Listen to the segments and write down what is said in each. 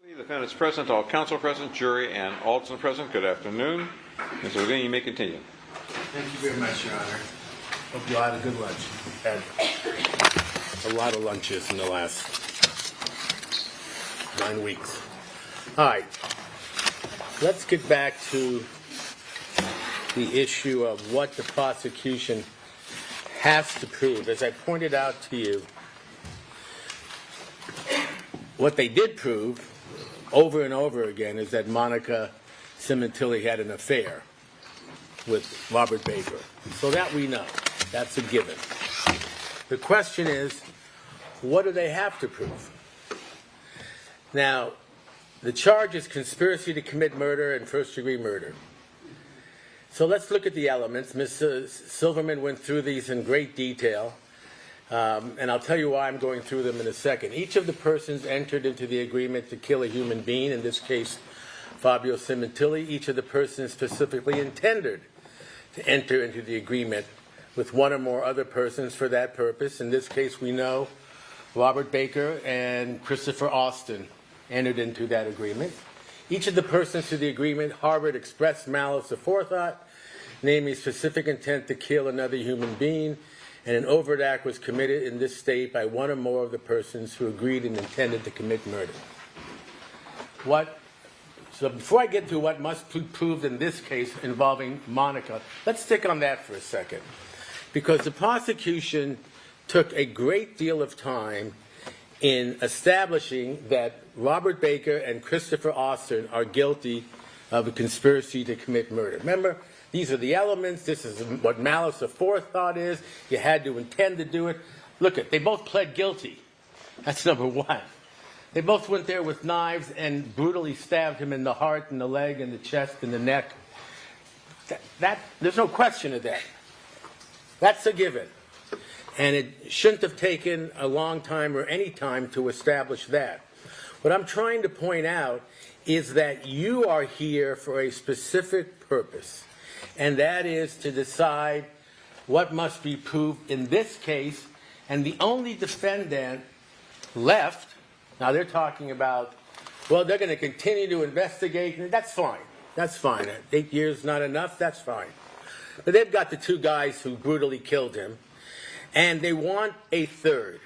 The defendants present, all counsel present, jury and Alderson present. Good afternoon. Mr. Levine, you may continue. Thank you very much, Your Honor. Hope you all had a good lunch. Had a lot of lunches in the last 9 weeks. All right. Let's get back to the issue of what the prosecution has to prove. As I pointed out to you, what they did prove over and over again is that Monica Sementilli had an affair with Robert Baker. So that we know. That's a given. The question is, what do they have to prove? Now, the charge is conspiracy to commit murder and first-degree murder. So let's look at the elements. Ms. Silverman went through these in great detail, and I'll tell you why I'm going through them in a second. Each of the persons entered into the agreement to kill a human being, in this case, Fabio Sementilli. Each of the persons specifically intended to enter into the agreement with one or more other persons for that purpose. In this case, we know Robert Baker and Christopher Austin entered into that agreement. Each of the persons to the agreement harbored express malice aforethought, namely specific intent to kill another human being, and an overt act was committed in this state by one or more of the persons who agreed and intended to commit murder. So before I get to what must be proved in this case involving Monica, let's stick on that for a second. Because the prosecution took a great deal of time in establishing that Robert Baker and Christopher Austin are guilty of a conspiracy to commit murder. Remember, these are the elements. This is what malice aforethought is. You had to intend to do it. Look, they both pled guilty. That's number one. They both went there with knives and brutally stabbed him in the heart and the leg and the chest and the neck. There's no question of that. That's a given. And it shouldn't have taken a long time or any time to establish that. What I'm trying to point out is that you are here for a specific purpose, and that is to decide what must be proved in this case. And the only defendant left, now they're talking about, well, they're going to continue to investigate, and that's fine. That's fine. 8 years not enough, that's fine. But they've got the two guys who brutally killed him, and they want a third.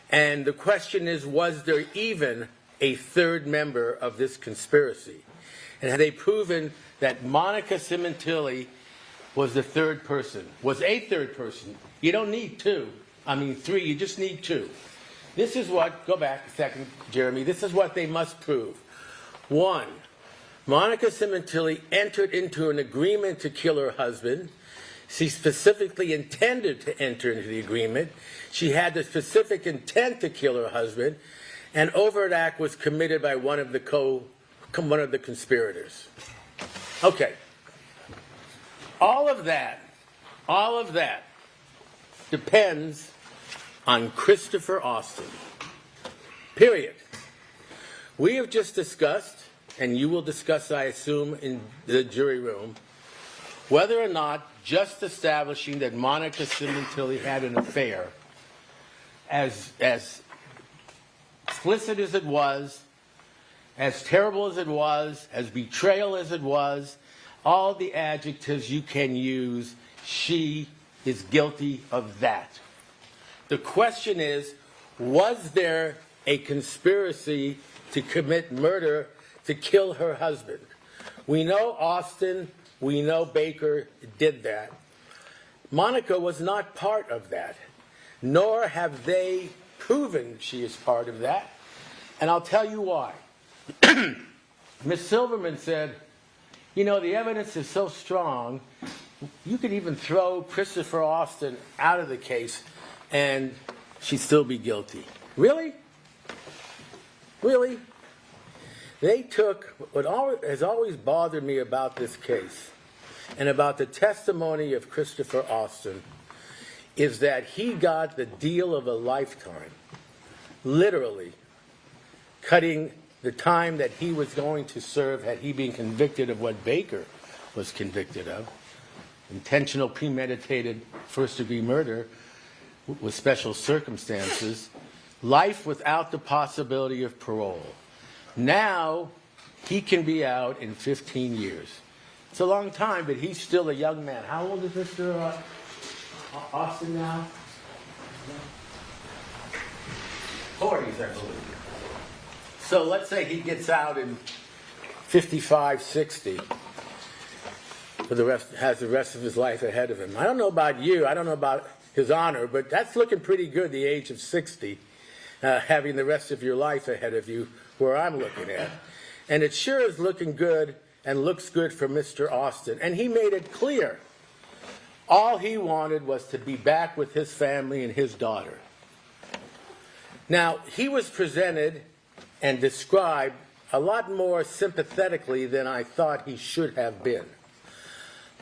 And the question is, was there even a third member of this conspiracy? And have they proven that Monica Sementilli was the third person, was a third person? You don't need three, you just need two. This is what, go back a second, Jeremy, this is what they must prove. One, Monica Sementilli entered into an agreement to kill her husband. She specifically intended to enter into the agreement. She had the specific intent to kill her husband. An overt act was committed by one of the conspirators. Okay. All of that depends on Christopher Austin. Period. We have just discussed, and you will discuss, I assume, in the jury room, whether or not just establishing that Monica Sementilli had an affair, as explicit as it was, as terrible as it was, as betrayal as it was, all the adjectives you can use, she is guilty of that. The question is, was there a conspiracy to commit murder to kill her husband? We know Austin, we know Baker did that. Monica was not part of that, nor have they proven she is part of that. And I'll tell you why. Ms. Silverman said, you know, the evidence is so strong, you could even throw Christopher Austin out of the case and she'd still be guilty. Really? Really? They took, what has always bothered me about this case and about the testimony of Christopher Austin is that he got the deal of a lifetime, literally cutting the time that he was going to serve had he been convicted of what Baker was convicted of, intentional premeditated first-degree murder with special circumstances, life without the possibility of parole. Now he can be out in 15 years. It's a long time, but he's still a young man. How old is Mr. Austin now? 40s, I believe. So let's say he gets out in 55, 60. Has the rest of his life ahead of him. I don't know about you, I don't know about His Honor, but that's looking pretty good, the age of 60, having the rest of your life ahead of you, where I'm looking at. And it sure is looking good and looks good for Mr. Austin. And he made it clear. All he wanted was to be back with his family and his daughter. Now, he was presented and described a lot more sympathetically than I thought he should have been.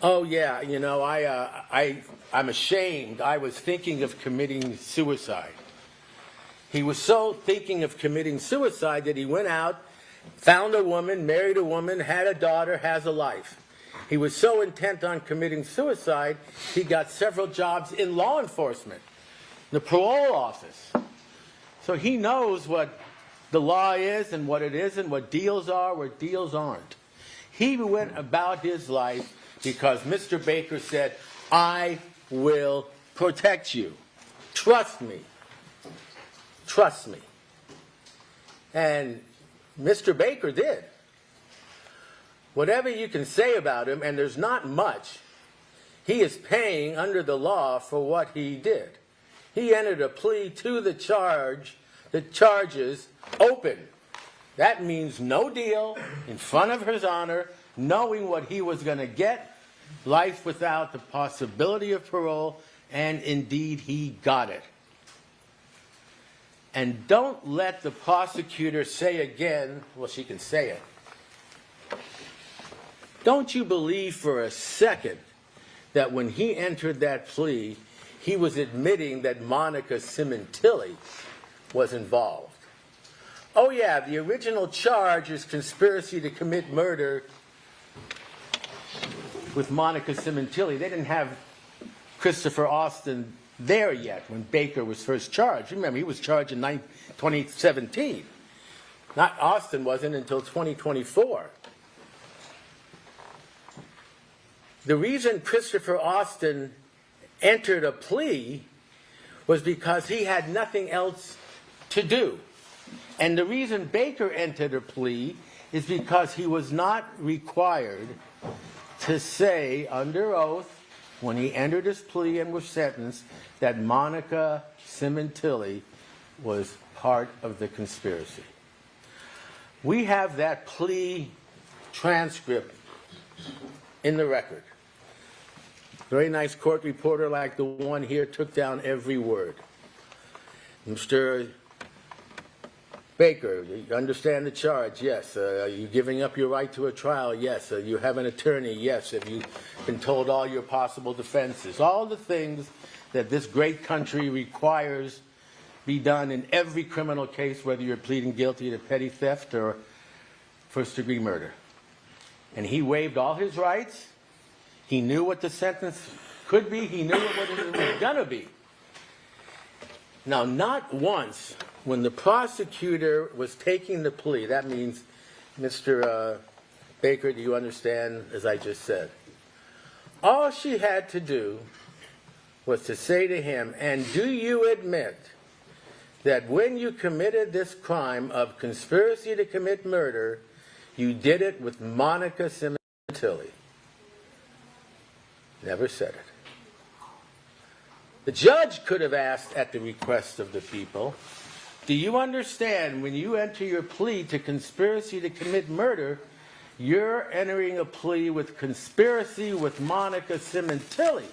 Oh yeah, you know, I'm ashamed. I was thinking of committing suicide. He was so thinking of committing suicide that he went out, found a woman, married a woman, had a daughter, has a life. He was so intent on committing suicide, he got several jobs in law enforcement, the parole office. So he knows what the law is and what it isn't, what deals are, what deals aren't. He went about his life because Mr. Baker said, I will protect you. Trust me. Trust me. And Mr. Baker did. Whatever you can say about him, and there's not much, he is paying under the law for what he did. He entered a plea to the charges open. That means no deal, in front of His Honor, knowing what he was going to get, life without the possibility of parole, and indeed he got it. And don't let the prosecutor say again, well, she can say it. Don't you believe for a second that when he entered that plea, he was admitting that Monica Sementilli was involved? Oh yeah, the original charge is conspiracy to commit murder with Monica Sementilli. They didn't have Christopher Austin there yet when Baker was first charged. Remember, he was charged in 2017. Not Austin wasn't until 2024. The reason Christopher Austin entered a plea was because he had nothing else to do. And the reason Baker entered a plea is because he was not required to say under oath when he entered his plea and was sentenced that Monica Sementilli was part of the conspiracy. We have that plea transcript in the record. Very nice court reporter like the one here took down every word. Mr. Baker, you understand the charge? Yes. Are you giving up your right to a trial? Yes. You have an attorney? Yes. Have you been told all your possible defenses? All the things that this great country requires be done in every criminal case, whether you're pleading guilty to petty theft or first-degree murder. And he waived all his rights. He knew what the sentence could be. He knew what it was going to be. Now, not once, when the prosecutor was taking the plea, that means, Mr. Baker, do you understand, as I just said? All she had to do was to say to him, and do you admit that when you committed this crime of conspiracy to commit murder, you did it with Monica Sementilli? Never said it. The judge could have asked at the request of the people, do you understand when you enter your plea to conspiracy to commit murder, you're entering a plea with conspiracy with Monica Sementilli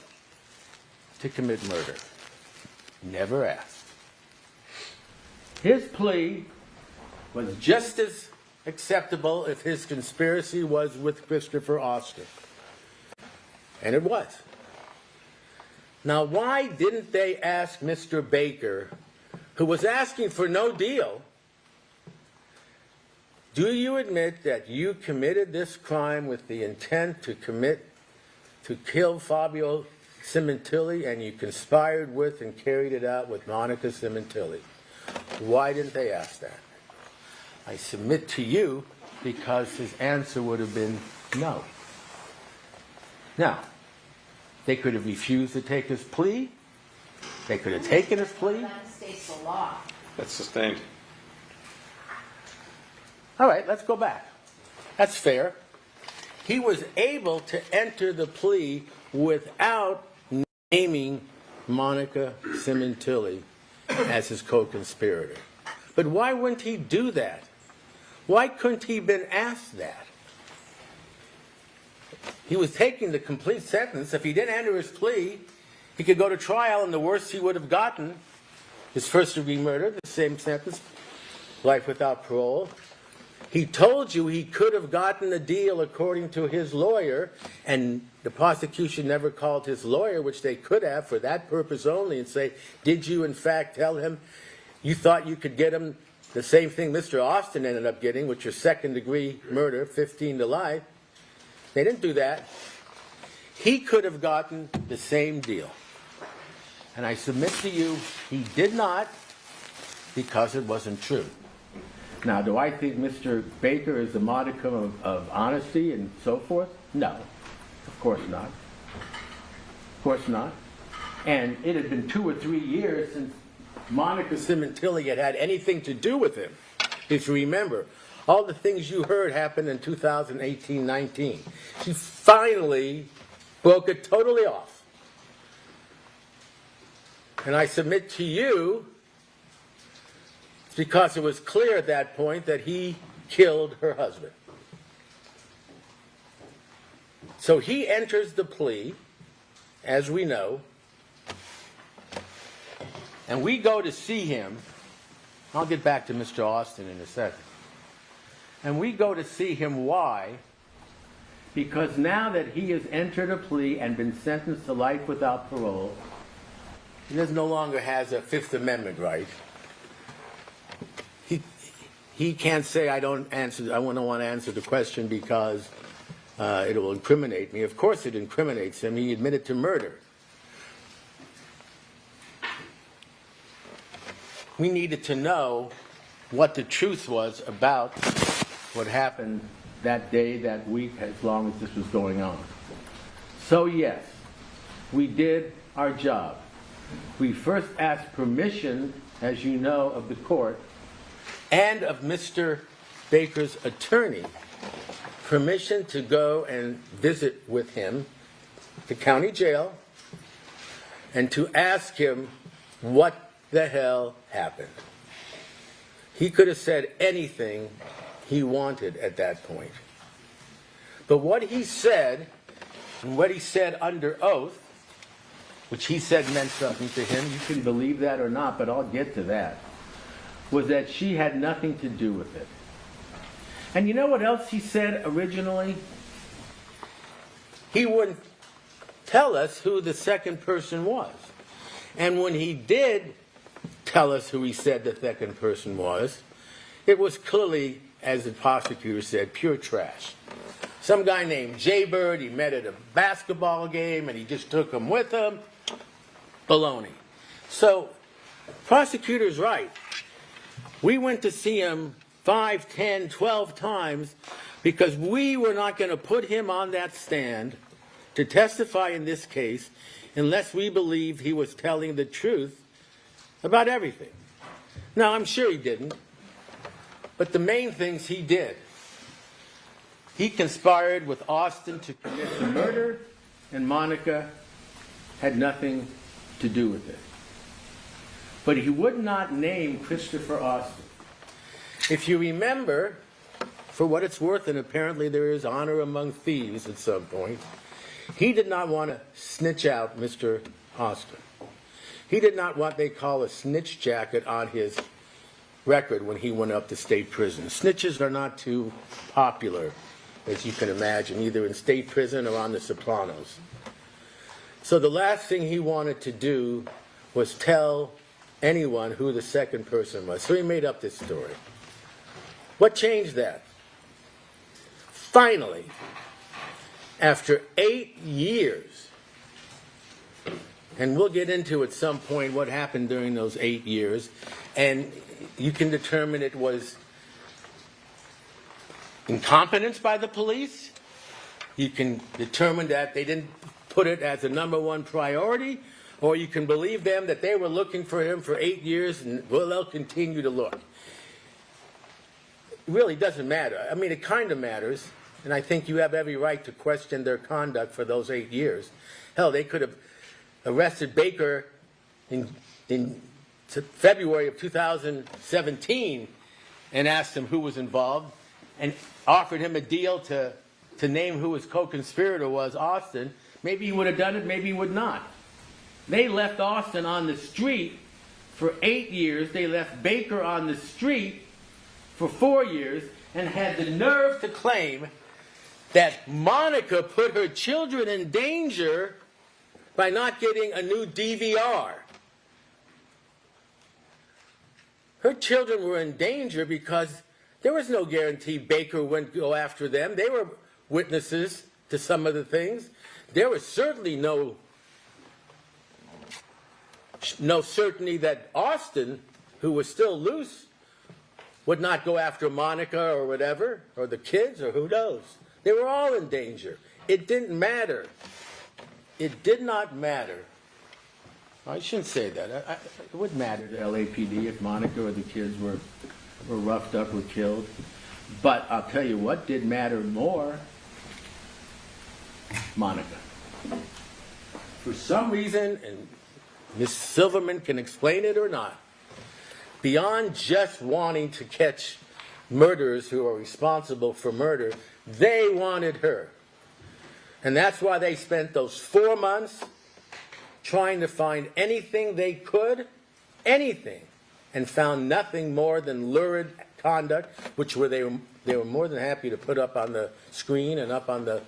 to commit murder? Never asked. His plea was just as acceptable if his conspiracy was with Christopher Austin. And it was. Now, why didn't they ask Mr. Baker, who was asking for no deal, do you admit that you committed this crime with the intent to kill Fabio Sementilli, and you conspired with and carried it out with Monica Sementilli? Why didn't they ask that? I submit to you because his answer would have been no. Now, they could have refused to take his plea. They could have taken his plea. That states the law. That's sustained. All right, let's go back. That's fair. He was able to enter the plea without naming Monica Sementilli as his co-conspirator. But why wouldn't he do that? Why couldn't he have been asked that? He was taking the complete sentence. If he didn't enter his plea, he could go to trial, and the worst he would have gotten is first-degree murder, the same sentence, life without parole. He told you he could have gotten a deal according to his lawyer, and the prosecution never called his lawyer, which they could have for that purpose only, and say, did you in fact tell him you thought you could get him the same thing Mr. Austin ended up getting, which was second-degree murder, 15 to life? They didn't do that. He could have gotten the same deal. And I submit to you, he did not, because it wasn't true. Now, do I think Mr. Baker is a modicum of honesty and so forth? No, of course not. Of course not. And it had been 2 or 3 years since Monica Sementilli had had anything to do with him. If you remember, all the things you heard happened in 2018-19. She finally broke it totally off. And I submit to you, because it was clear at that point that he killed her husband. So he enters the plea, as we know, and we go to see him. I'll get back to Mr. Austin in a second. And we go to see him. Why? Because now that he has entered a plea and been sentenced to life without parole, he no longer has a Fifth Amendment right. He can't say, I don't want to answer the question because it will incriminate me. Of course it incriminates him. He admitted to murder. We needed to know what the truth was about what happened that day, that week, as long as this was going on. So yes, we did our job. We first asked permission, as you know, of the court and of Mr. Baker's attorney, permission to go and visit with him the county jail and to ask him what the hell happened. He could have said anything he wanted at that point. But what he said, and what he said under oath, which he said meant something to him, you can believe that or not, but I'll get to that, was that she had nothing to do with it. And you know what else he said originally? He wouldn't tell us who the second person was. And when he did tell us who he said the second person was, it was clearly, as the prosecutor said, pure trash. Some guy named Jay Bird, he met at a basketball game and he just took him with him. Baloney. So, prosecutor's right. We went to see him 5, 10, 12 times because we were not going to put him on that stand to testify in this case unless we believed he was telling the truth about everything. Now, I'm sure he didn't, but the main things he did. He conspired with Austin to commit the murder, and Monica had nothing to do with it. But he would not name Christopher Austin. If you remember, for what it's worth, and apparently there is honor among thieves at some point, he did not want to snitch out Mr. Austin. He did not want what they call a snitch jacket on his record when he went up to state prison. Snitches are not too popular, as you can imagine, either in state prison or on the Sopranos. So the last thing he wanted to do was tell anyone who the second person was. So he made up this story. What changed that? Finally, after 8 years, and we'll get into at some point what happened during those 8 years, and you can determine it was incompetence by the police. You can determine that they didn't put it as a number one priority, or you can believe them that they were looking for him for 8 years and, well, they'll continue to look. It really doesn't matter. I mean, it kind of matters, and I think you have every right to question their conduct for those 8 years. Hell, they could have arrested Baker in February of 2017 and asked him who was involved and offered him a deal to name who his co-conspirator was, Austin. Maybe he would have done it, maybe he would not. They left Austin on the street for 8 years. They left Baker on the street for 4 years and had the nerve to claim that Monica put her children in danger by not getting a new DVR. Her children were in danger because there was no guarantee Baker wouldn't go after them. They were witnesses to some of the things. There was certainly no certainty that Austin, who was still loose, would not go after Monica or whatever, or the kids, or who knows. They were all in danger. It didn't matter. It did not matter. I shouldn't say that. It wouldn't matter to LAPD if Monica or the kids were roughed up or killed. But I'll tell you what did matter more. Monica. For some reason, and Ms. Silverman can explain it or not, beyond just wanting to catch murderers who are responsible for murder, they wanted her. And that's why they spent those 4 months trying to find anything they could, anything, and found nothing more than lurid conduct, which they were more than happy to put up on the screen and up on the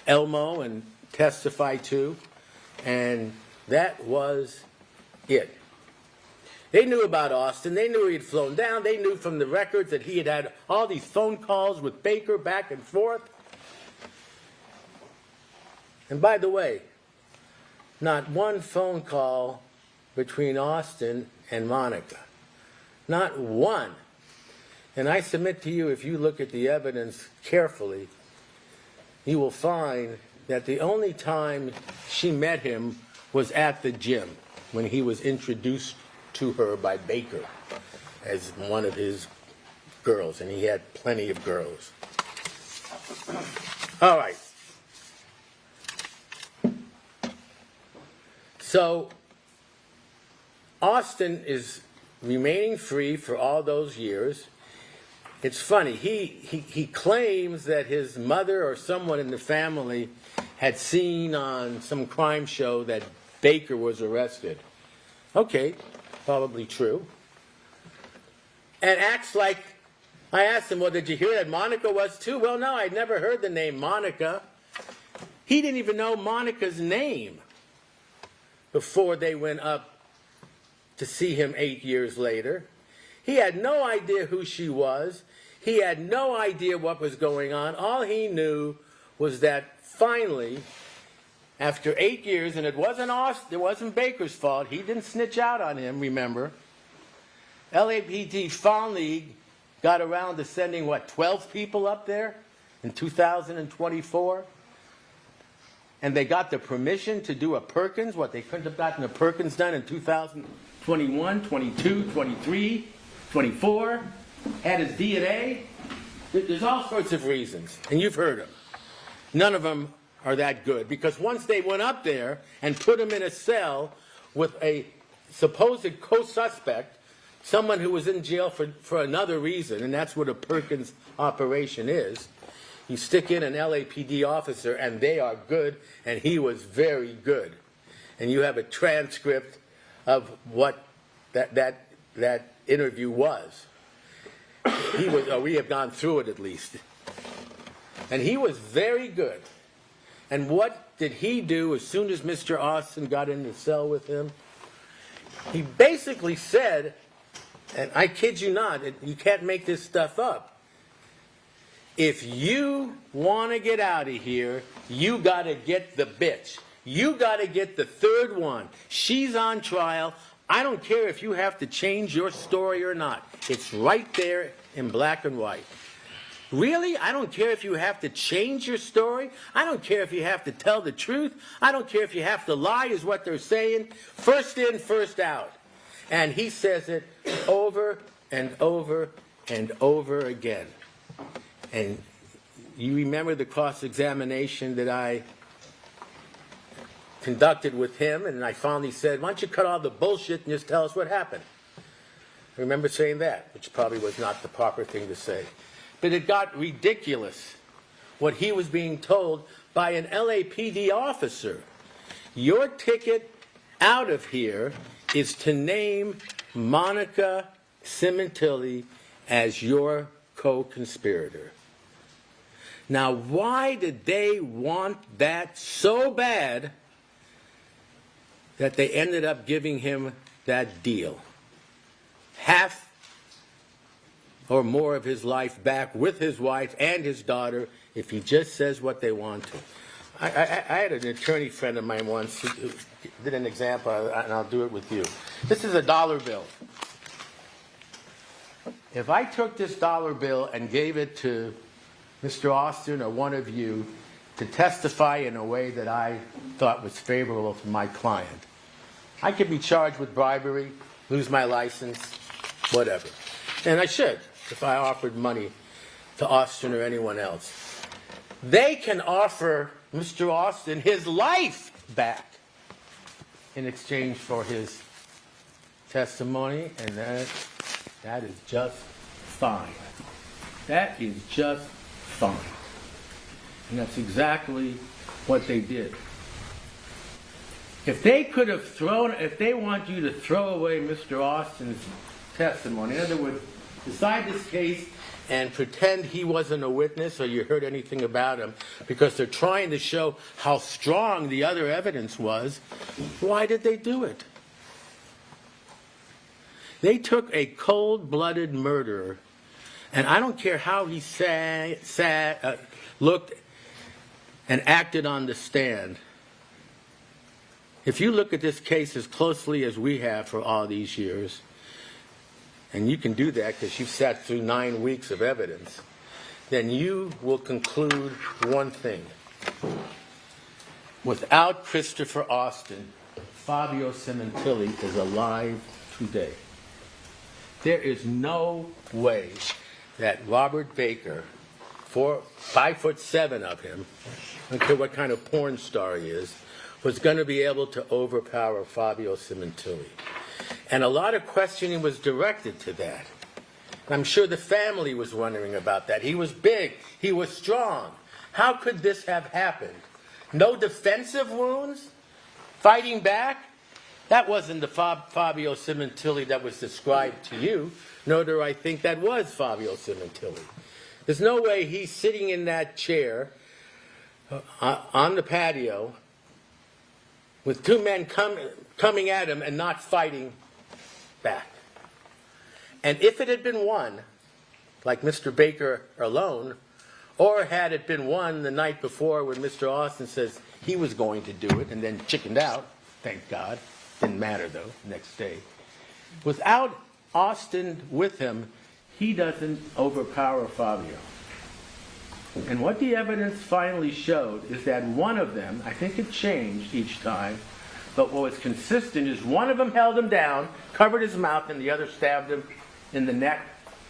Elmo and testify to. And that was it. They knew about Austin. They knew he had flown down. They knew from the records that he had had all these phone calls with Baker back and forth. And by the way, not one phone call between Austin and Monica. Not one. And I submit to you, if you look at the evidence carefully, you will find that the only time she met him was at the gym when he was introduced to her by Baker as one of his girls, and he had plenty of girls. All right. So Austin is remaining free for all those years. It's funny, he claims that his mother or someone in the family had seen on some crime show that Baker was arrested. Okay, probably true. And acts like, I asked him, well, did you hear that Monica was too? Well, no, I'd never heard the name Monica. He didn't even know Monica's name before they went up to see him 8 years later. He had no idea who she was. He had no idea what was going on. All he knew was that finally, after 8 years, and it wasn't Baker's fault. He didn't snitch out on him, remember. LAPD finally got around to sending, 12 people up there in 2024? And they got the permission to do a Perkins, they couldn't have gotten a Perkins done in 2021, 22, 23, 24, had his DNA. There's all sorts of reasons, and you've heard them. None of them are that good, because once they went up there and put him in a cell with a supposed co-suspect, someone who was in jail for another reason, and that's what a Perkins operation is, you stick in an LAPD officer, and they are good, and he was very good. And you have a transcript of what that interview was. We have gone through it at least. And he was very good. And what did he do as soon as Mr. Austin got in the cell with him? He basically said, and I kid you not, you can't make this stuff up. If you want to get out of here, you got to get the bitch. You got to get the third one. She's on trial. I don't care if you have to change your story or not. It's right there in black and white. Really? I don't care if you have to change your story. I don't care if you have to tell the truth. I don't care if you have to lie, is what they're saying. First in, first out. And he says it over and over and over again. And you remember the cross-examination that I conducted with him, and I finally said, why don't you cut all the bullshit and just tell us what happened? I remember saying that, which probably was not the proper thing to say. But it got ridiculous, what he was being told by an LAPD officer. Your ticket out of here is to name Monica Sementilli as your co-conspirator. Now, why did they want that so bad that they ended up giving him that deal? Half or more of his life back with his wife and his daughter if he just says what they want to. I had an attorney friend of mine once who did an example, and I'll do it with you. This is a dollar bill. If I took this dollar bill and gave it to Mr. Austin or one of you to testify in a way that I thought was favorable to my client, I could be charged with bribery, lose my license, whatever. And I should, if I offered money to Austin or anyone else. They can offer Mr. Austin his life back in exchange for his testimony, and that is just fine. That is just fine. And that's exactly what they did. If they could have if they want you to throw away Mr. Austin's testimony, in other words, decide this case and pretend he wasn't a witness or you heard anything about him because they're trying to show how strong the other evidence was, why did they do it? They took a cold-blooded murderer, and I don't care how he looked and acted on the stand. If you look at this case as closely as we have for all these years, and you can do that because you've sat through 9 weeks of evidence, then you will conclude one thing. Without Christopher Austin, Fabio Sementilli is alive today. There is no way that Robert Baker, 5'7" of him, I don't care what kind of porn star he is, was going to be able to overpower Fabio Sementilli. And a lot of questioning was directed to that. I'm sure the family was wondering about that. He was big. He was strong. How could this have happened? No defensive wounds? Fighting back? That wasn't the Fabio Sementilli that was described to you, nor do I think that was Fabio Sementilli. There's no way he's sitting in that chair on the patio with two men coming at him and not fighting back. And if it had been won, like Mr. Baker alone, or had it been won the night before when Mr. Austin says he was going to do it and then chickened out, thank God, didn't matter though, next day. Without Austin with him, he doesn't overpower Fabio. And what the evidence finally showed is that one of them, I think it changed each time, but what was consistent is one of them held him down, covered his mouth, and the other stabbed him in the neck,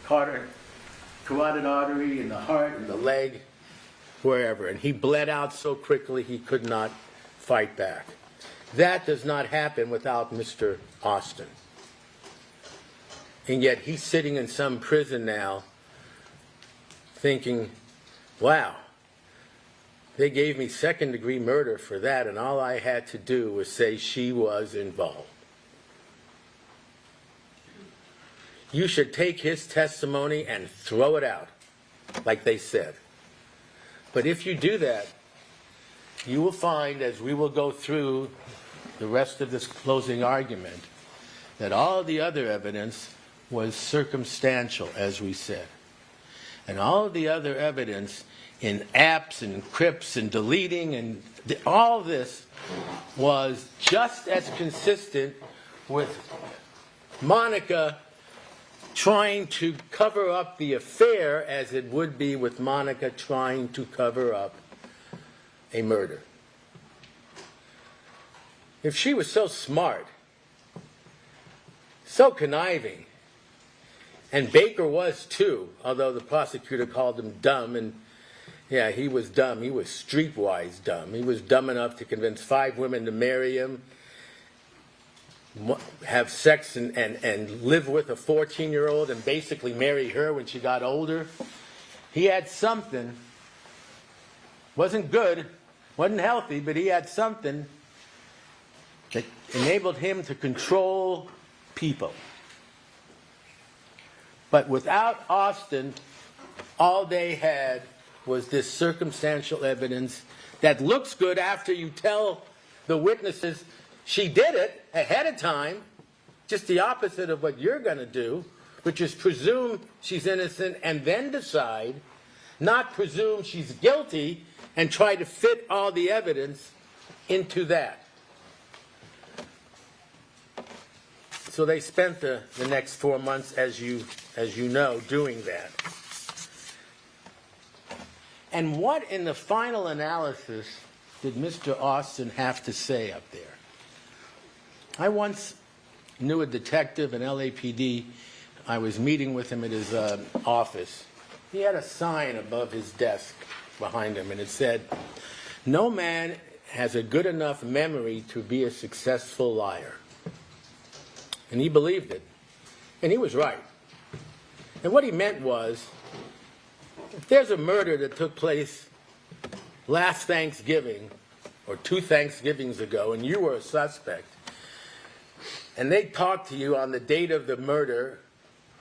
carotid artery, in the heart, in the leg, wherever. And he bled out so quickly he could not fight back. That does not happen without Mr. Austin. And yet he's sitting in some prison now thinking, wow, they gave me second-degree murder for that, and all I had to do was say she was involved. You should take his testimony and throw it out, like they said. But if you do that, you will find, as we will go through the rest of this closing argument, that all the other evidence was circumstantial, as we said. And all of the other evidence in apps and crypts and deleting and all this was just as consistent with Monica trying to cover up the affair as it would be with Monica trying to cover up a murder. If she was so smart, so conniving, and Baker was too, although the prosecutor called him dumb, and yeah, he was dumb. He was streetwise dumb. He was dumb enough to convince 5 women to marry him, have sex and live with a 14-year-old and basically marry her when she got older. He had something. Wasn't good, wasn't healthy, but he had something that enabled him to control people. But without Austin, all they had was this circumstantial evidence that looks good after you tell the witnesses she did it ahead of time, just the opposite of what you're going to do, which is presume she's innocent and then decide, not presume she's guilty and try to fit all the evidence into that. So they spent the next 4 months, as you know, doing that. And what in the final analysis did Mr. Austin have to say up there? I once knew a detective in LAPD. I was meeting with him at his office. He had a sign above his desk behind him, and it said, "No man has a good enough memory to be a successful liar." And he believed it. And he was right. And what he meant was, if there's a murder that took place last Thanksgiving or 2 Thanksgivings ago and you were a suspect, and they talked to you on the date of the murder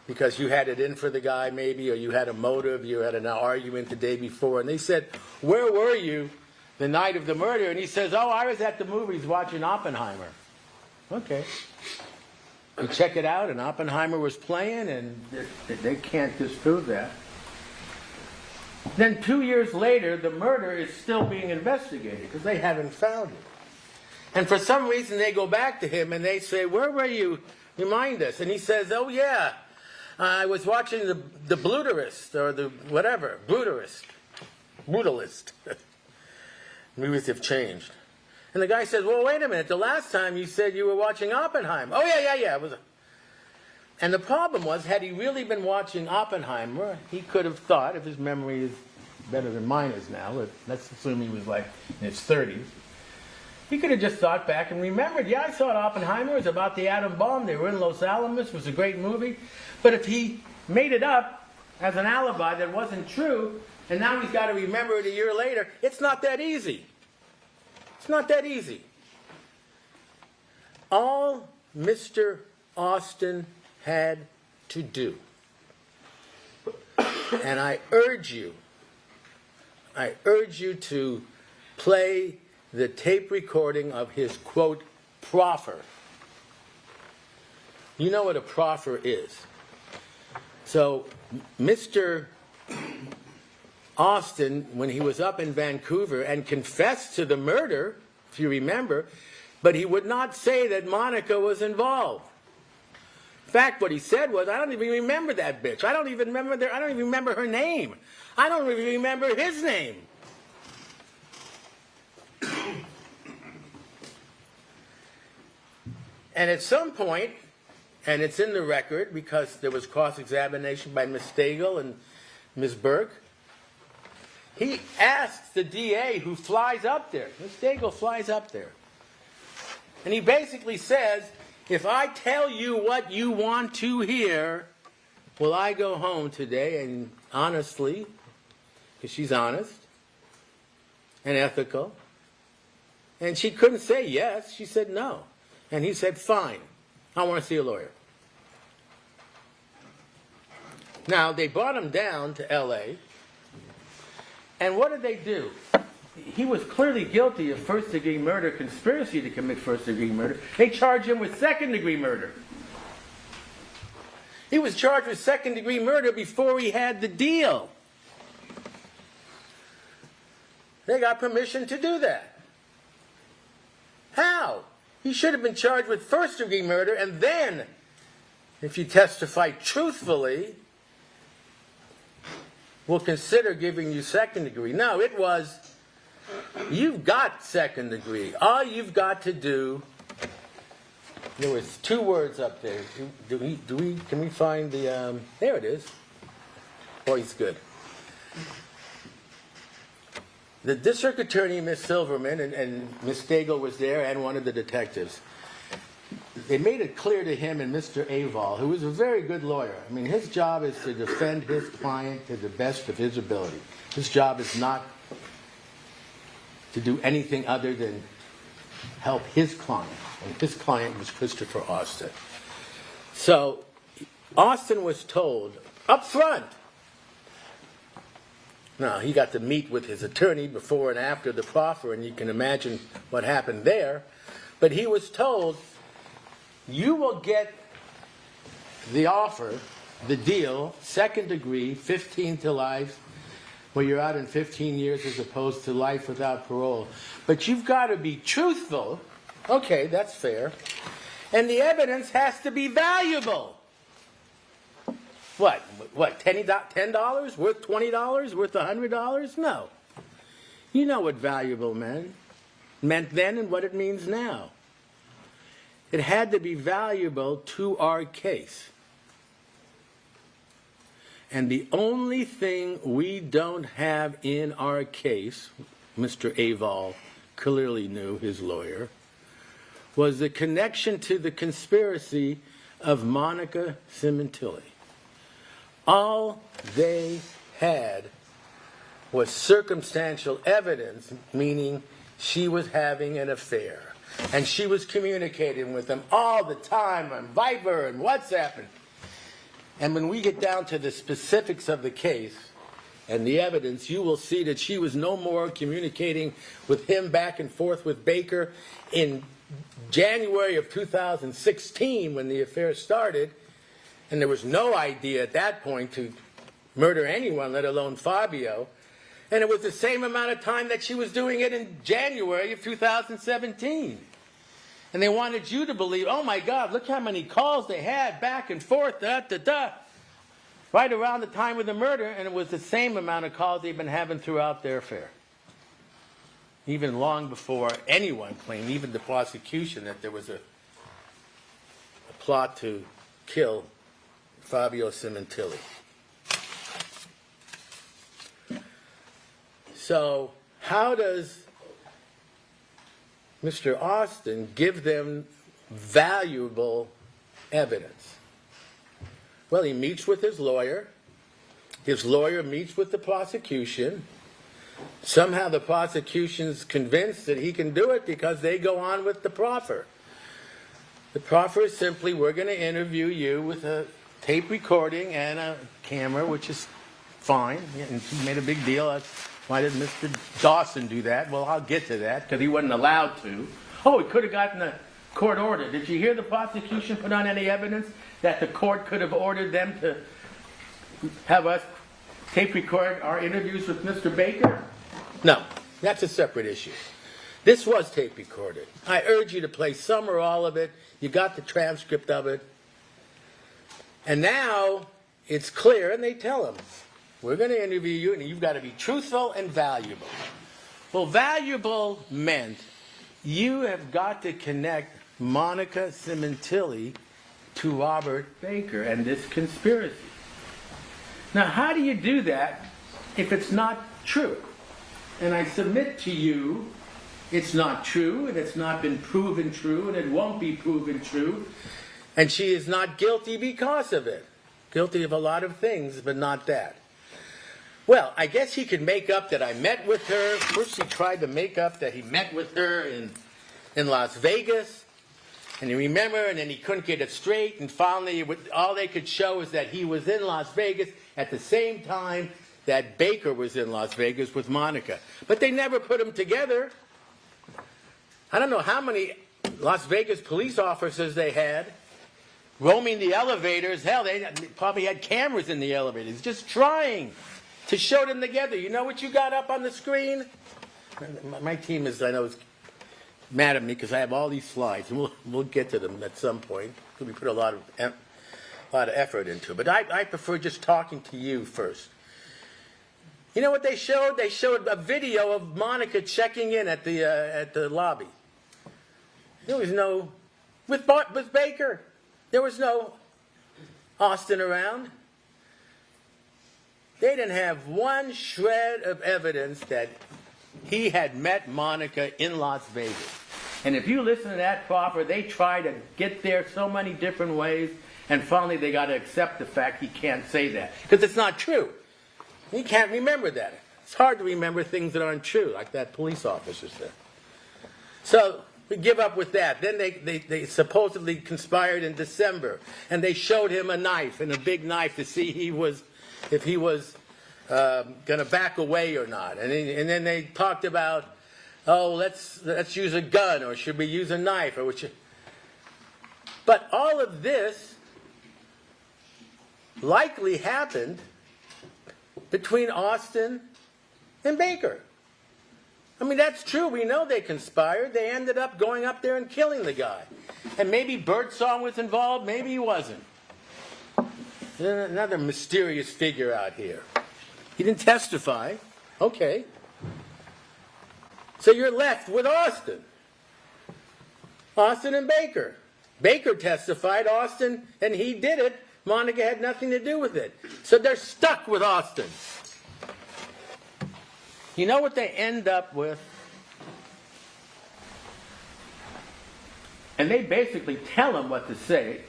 because you had it in for the guy maybe, or you had a motive, you had an argument the day before, and they said, "Where were you the night of the murder?" And he says, "Oh, I was at the movies watching Oppenheimer." Okay. You check it out, and Oppenheimer was playing, and they can't disprove that. Then 2 years later, the murder is still being investigated because they haven't found it. And for some reason, they go back to him and they say, "Where were you? Remind us." And he says, "Oh, yeah, I was watching the Bluterist, or the whatever, Brutalist. Movies have changed." And the guy says, "Well, wait a minute. The last time you said you were watching Oppenheimer." "Oh, yeah. It was And the problem was, had he really been watching Oppenheimer, he could have thought, if his memory is better than mine is now, let's assume he was like in his 30s, he could have just thought back and remembered, "Yeah, I saw Oppenheimer. It was about the atom bomb. They were in Los Alamos. It was a great movie." But if he made it up as an alibi that wasn't true, and now he's got to remember it a year later, it's not that easy. It's not that easy. All Mr. Austin had to do, and I urge you to play the tape recording of his, quote, proffer. You know what a proffer is. So Mr. Austin, when he was up in Vancouver and confessed to the murder, if you remember, but he would not say that Monica was involved. In fact, what he said was, "I don't even remember that bitch. I don't even remember her name. I don't even remember his name." And at some point, and it's in the record because there was cross-examination by Ms. Stagel and Ms. Burke, he asks the DA who flies up there. Ms. Stagel flies up there. And he basically says, "If I tell you what you want to hear, will I go home today and honestly," because she's honest and ethical, and she couldn't say yes, she said no. And he said, "Fine, I want to see a lawyer." Now, they brought him down to L.A., and what did they do? He was clearly guilty of first-degree murder, conspiracy to commit first-degree murder. They charged him with second-degree murder. He was charged with second-degree murder before he had the deal. They got permission to do that. How? He should have been charged with first-degree murder and then if you testify truthfully, we'll consider giving you second degree. No, it was, you've got second degree. All you've got to do, there was 2 words up there. Can we find the, there it is. Boy, he's good. The district attorney, Miss Silverman, and Miss Stagel was there, and one of the detectives. They made it clear to him and Mr. Aval, who was a very good lawyer. I mean, his job is to defend his client to the best of his ability. His job is not to do anything other than help his client. And his client was Christopher Austin. So, Austin was told up front. Now, he got to meet with his attorney before and after the proffer, and you can imagine what happened there. But he was told, you will get the offer, the deal, second degree, 15 to life, where you're out in 15 years as opposed to life without parole. But you've got to be truthful. Okay, that's fair. And the evidence has to be valuable. What, $10? Worth $20? Worth $100? No. You know what valuable meant then and what it means now. It had to be valuable to our case. And the only thing we don't have in our case, Mr. Aval clearly knew, his lawyer, was the connection to the conspiracy of Monica Sementilli. All they had was circumstantial evidence, meaning she was having an affair. And she was communicating with them all the time on Viber and WhatsApp. And when we get down to the specifics of the case and the evidence, you will see that she was no more communicating with him back and forth with Baker in January of 2016 when the affair started. And there was no idea at that point to murder anyone, let alone Fabio. And it was the same amount of time that she was doing it in January of 2017. And they wanted you to believe, oh my God, look how many calls they had back and forth, right around the time of the murder, and it was the same amount of calls they've been having throughout their affair. Even long before anyone claimed, even the prosecution, that there was a plot to kill Fabio Sementilli. So, how does Mr. Austin give them valuable evidence? Well, he meets with his lawyer meets with the prosecution. Somehow the prosecution's convinced that he can do it because they go on with the proffer. The proffer is simply, we're going to interview you with a tape recording and a camera, which is fine. And he made a big deal. Why did Mr. Dawson do that? Well, I'll get to that, because he wasn't allowed to. Oh, he could have gotten a court order. Did you hear the prosecution put on any evidence that the court could have ordered them to have us tape record our interviews with Mr. Baker? No, that's a separate issue. This was tape recorded. I urge you to play some or all of it. You got the transcript of it. And now it's clear, and they tell him, we're going to interview you, and you've got to be truthful and valuable. Well, valuable meant you have got to connect Monica Sementilli to Robert Baker and this conspiracy. Now, how do you do that if it's not true? And I submit to you, it's not true, and it's not been proven true, and it won't be proven true. And she is not guilty because of it. Guilty of a lot of things, but not that. Well, I guess he could make up that I met with her. First he tried to make up that he met with her in Las Vegas. And you remember, and then he couldn't get it straight. And finally, all they could show is that he was in Las Vegas at the same time that Baker was in Las Vegas with Monica. But they never put them together. I don't know how many Las Vegas police officers they had roaming the elevators. Hell, they probably had cameras in the elevators, just trying to show them together. You know what you got up on the screen? My team is, I know, is mad at me because I have all these slides, and we'll get to them at some point. We put a lot of lot of effort into it. But I prefer just talking to you first. You know what they showed? They showed a video of Monica checking in at the lobby. There was no, with Baker, there was no Austin around. They didn't have one shred of evidence that he had met Monica in Las Vegas. And if you listen to that proffer, they try to get there so many different ways, and finally they got to accept the fact he can't say that. Because it's not true. He can't remember that. It's hard to remember things that aren't true, like that police officer said. So we give up with that. Then they supposedly conspired in December, and they showed him a knife, and a big knife, to see if he was going to back away or not. And then they talked about, oh, let's use a gun, or should we use a knife, or which. But all of this likely happened between Austin and Baker. I mean, that's true. We know they conspired. They ended up going up there and killing the guy. And maybe Birdsong was involved, maybe he wasn't. There's another mysterious figure out here. He didn't testify. Okay. So you're left with Austin. Austin and Baker. Baker testified, Austin, and he did it. Monica had nothing to do with it. So they're stuck with Austin. You know what they end up with? And they basically tell him what to say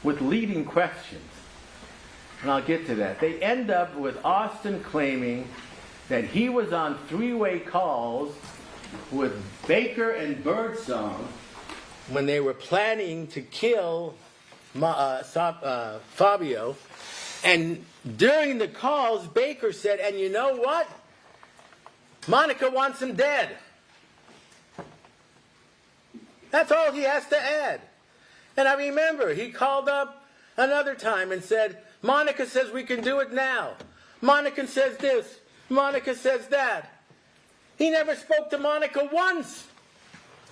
with leading questions. And I'll get to that. They end up with Austin claiming that he was on three-way calls with Baker and Birdsong when they were planning to kill Fabio. And during the calls, Baker said, and you know what? Monica wants him dead. That's all he has to add. And I remember he called up another time and said, Monica says we can do it now. Monica says this. Monica says that. He never spoke to Monica once.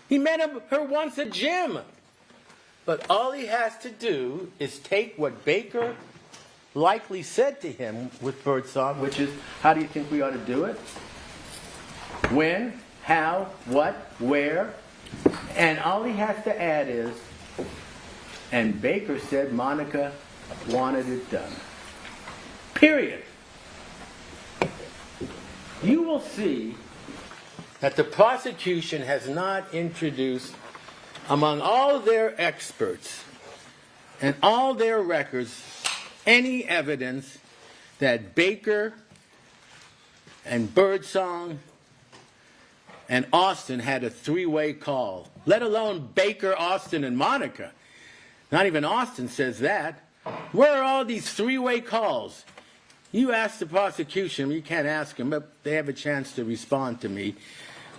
He met her once at gym. But all he has to do is take what Baker likely said to him with Birdsong, which is, how do you think we ought to do it? When, how, what, where. And all he has to add is, and Baker said Monica wanted it done. Period. You will see that the prosecution has not introduced, among all their experts and all their records, any evidence that Baker and Birdsong and Austin had a three-way call, let alone Baker, Austin, and Monica. Not even Austin says that. Where are all these three-way calls? You ask the prosecution, you can't ask them, but they have a chance to respond to me.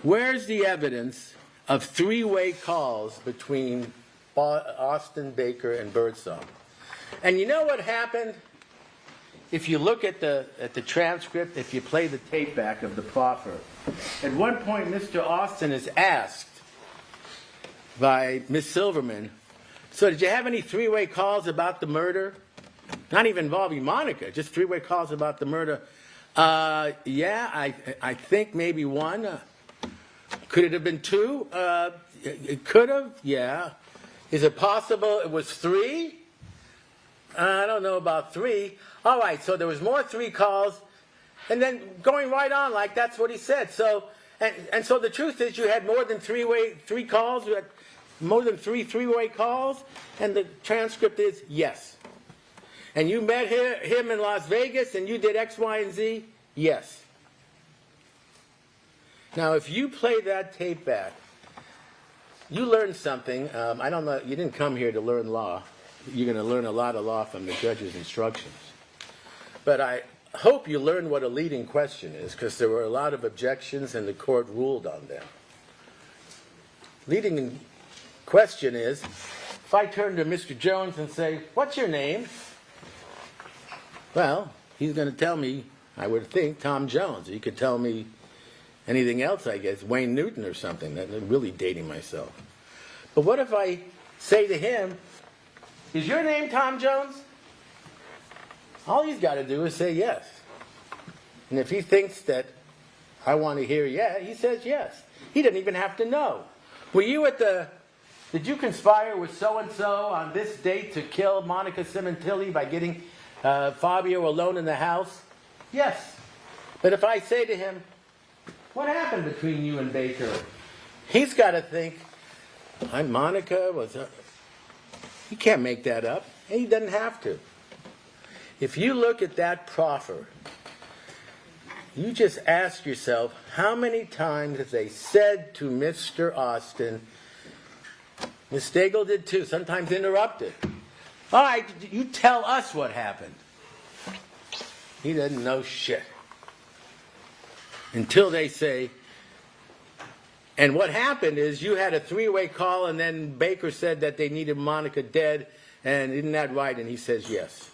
Where's the evidence of three-way calls between Austin, Baker, and Birdsong? And you know what happened? If you look at the transcript, if you play the tape back of the proffer, at one point Mr. Austin is asked by Ms. Silverman, so did you have any three-way calls about the murder? Not even involving Monica, just three-way calls about the murder. Yeah, I think maybe one. Could it have been two? It could have, yeah. Is it possible it was three? I don't know about three. All right, so there was more three calls, and then going right on like that's what he said. So, and so the truth is you had more than three calls, you had more than three-way calls, and the transcript is yes. And you met him in Las Vegas, and you did X, Y, and Z? Yes. Now, if you play that tape back, you learned something. I don't know, you didn't come here to learn law. You're going to learn a lot of law from the judge's instructions. But I hope you learned what a leading question is, because there were a lot of objections, and the court ruled on them. Leading question is, if I turn to Mr. Jones and say, what's your name? Well, he's going to tell me, I would think, Tom Jones. He could tell me anything else, I guess, Wayne Newton or something. I'm really dating myself. But what if I say to him, is your name Tom Jones? All he's got to do is say yes. And if he thinks that I want to hear yeah, he says yes. He doesn't even have to know. Were you did you conspire with so-and-so on this date to kill Monica Sementilli by getting Fabio alone in the house? Yes. But if I say to him, what happened between you and Baker? He's got to think, Monica was... He can't make that up. He doesn't have to. If you look at that proffer, you just ask yourself, how many times have they said to Mr. Austin, Ms. Stagel did too, sometimes interrupted. All right, you tell us what happened. He doesn't know shit. Until they say, and what happened is you had a three-way call and then Baker said that they needed Monica dead, and isn't that right? And he says yes.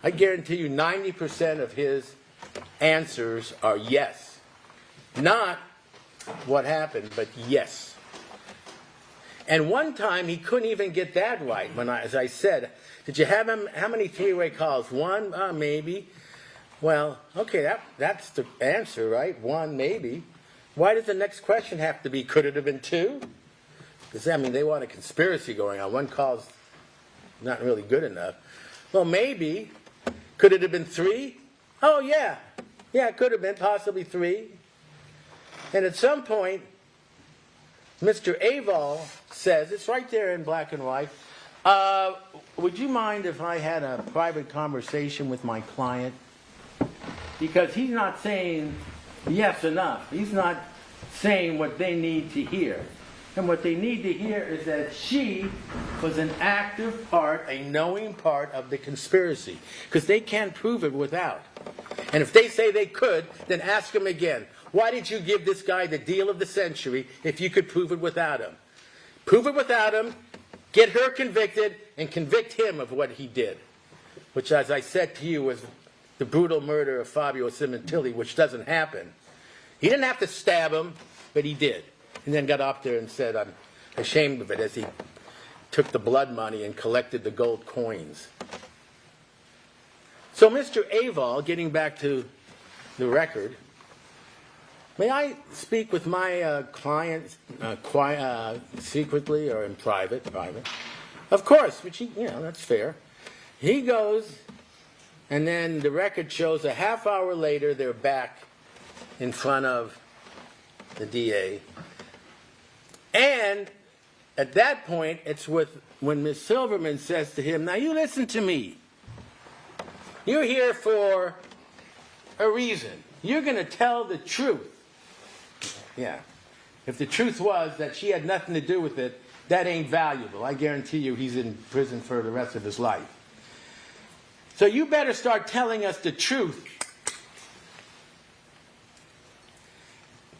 I guarantee you 90% of his answers are yes. Not what happened, but yes. And one time he couldn't even get that right. As I said, did you have him? How many three-way calls? One, maybe. Well, okay, that's the answer, right? One, maybe. Why does the next question have to be? Could it have been two? Because they want a conspiracy going on. One call's not really good enough. Well, maybe. Could it have been three? Oh, yeah. Yeah, it could have been possibly three. And at some point, Mr. Aval says, it's right there in black and white, would you mind if I had a private conversation with my client? Because he's not saying yes enough. He's not saying what they need to hear. And what they need to hear is that she was an active part, a knowing part of the conspiracy. Because they can't prove it without. And if they say they could, then ask them again. Why did you give this guy the deal of the century if you could prove it without him? Prove it without him, get her convicted, and convict him of what he did. Which, as I said to you, was the brutal murder of Fabio Sementilli, which doesn't happen. He didn't have to stab him, but he did. And then got up there and said, I'm ashamed of it, as he took the blood money and collected the gold coins. So Mr. Aval, getting back to the record, may I speak with my client secretly or in private? Private. Of course, which that's fair. He goes, and then the record shows a half hour later they're back in front of the DA. And at that point, it's when Ms. Silverman says to him, now you listen to me. You're here for a reason. You're going to tell the truth. Yeah. If the truth was that she had nothing to do with it, that ain't valuable. I guarantee you he's in prison for the rest of his life. So you better start telling us the truth.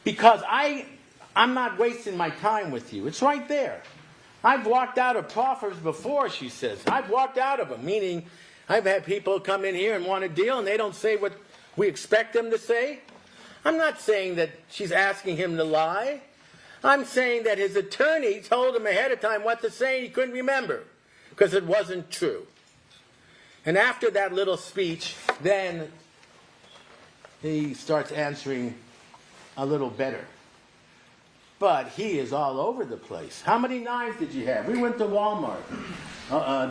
Because I'm not wasting my time with you. It's right there. I've walked out of proffers before, she says. I've walked out of them, meaning I've had people come in here and want a deal and they don't say what we expect them to say. I'm not saying that she's asking him to lie. I'm saying that his attorney told him ahead of time what to say and he couldn't remember because it wasn't true. And after that little speech, then he starts answering a little better. But he is all over the place. How many knives did you have? We went to Walmart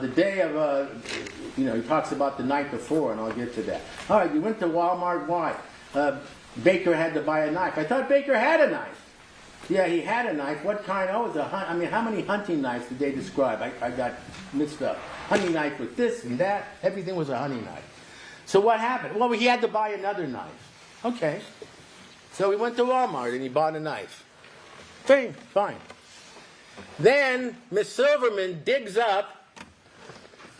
the day of, he talks about the night before, and I'll get to that. All right, you went to Walmart, why? Baker had to buy a knife. I thought Baker had a knife. Yeah, he had a knife. What kind? Oh, it was how many hunting knives did they describe? I got mixed up. Hunting knife with this and that. Everything was a hunting knife. So what happened? Well, he had to buy another knife. Okay. So he went to Walmart and he bought a knife. Fine. Then Miss Silverman digs up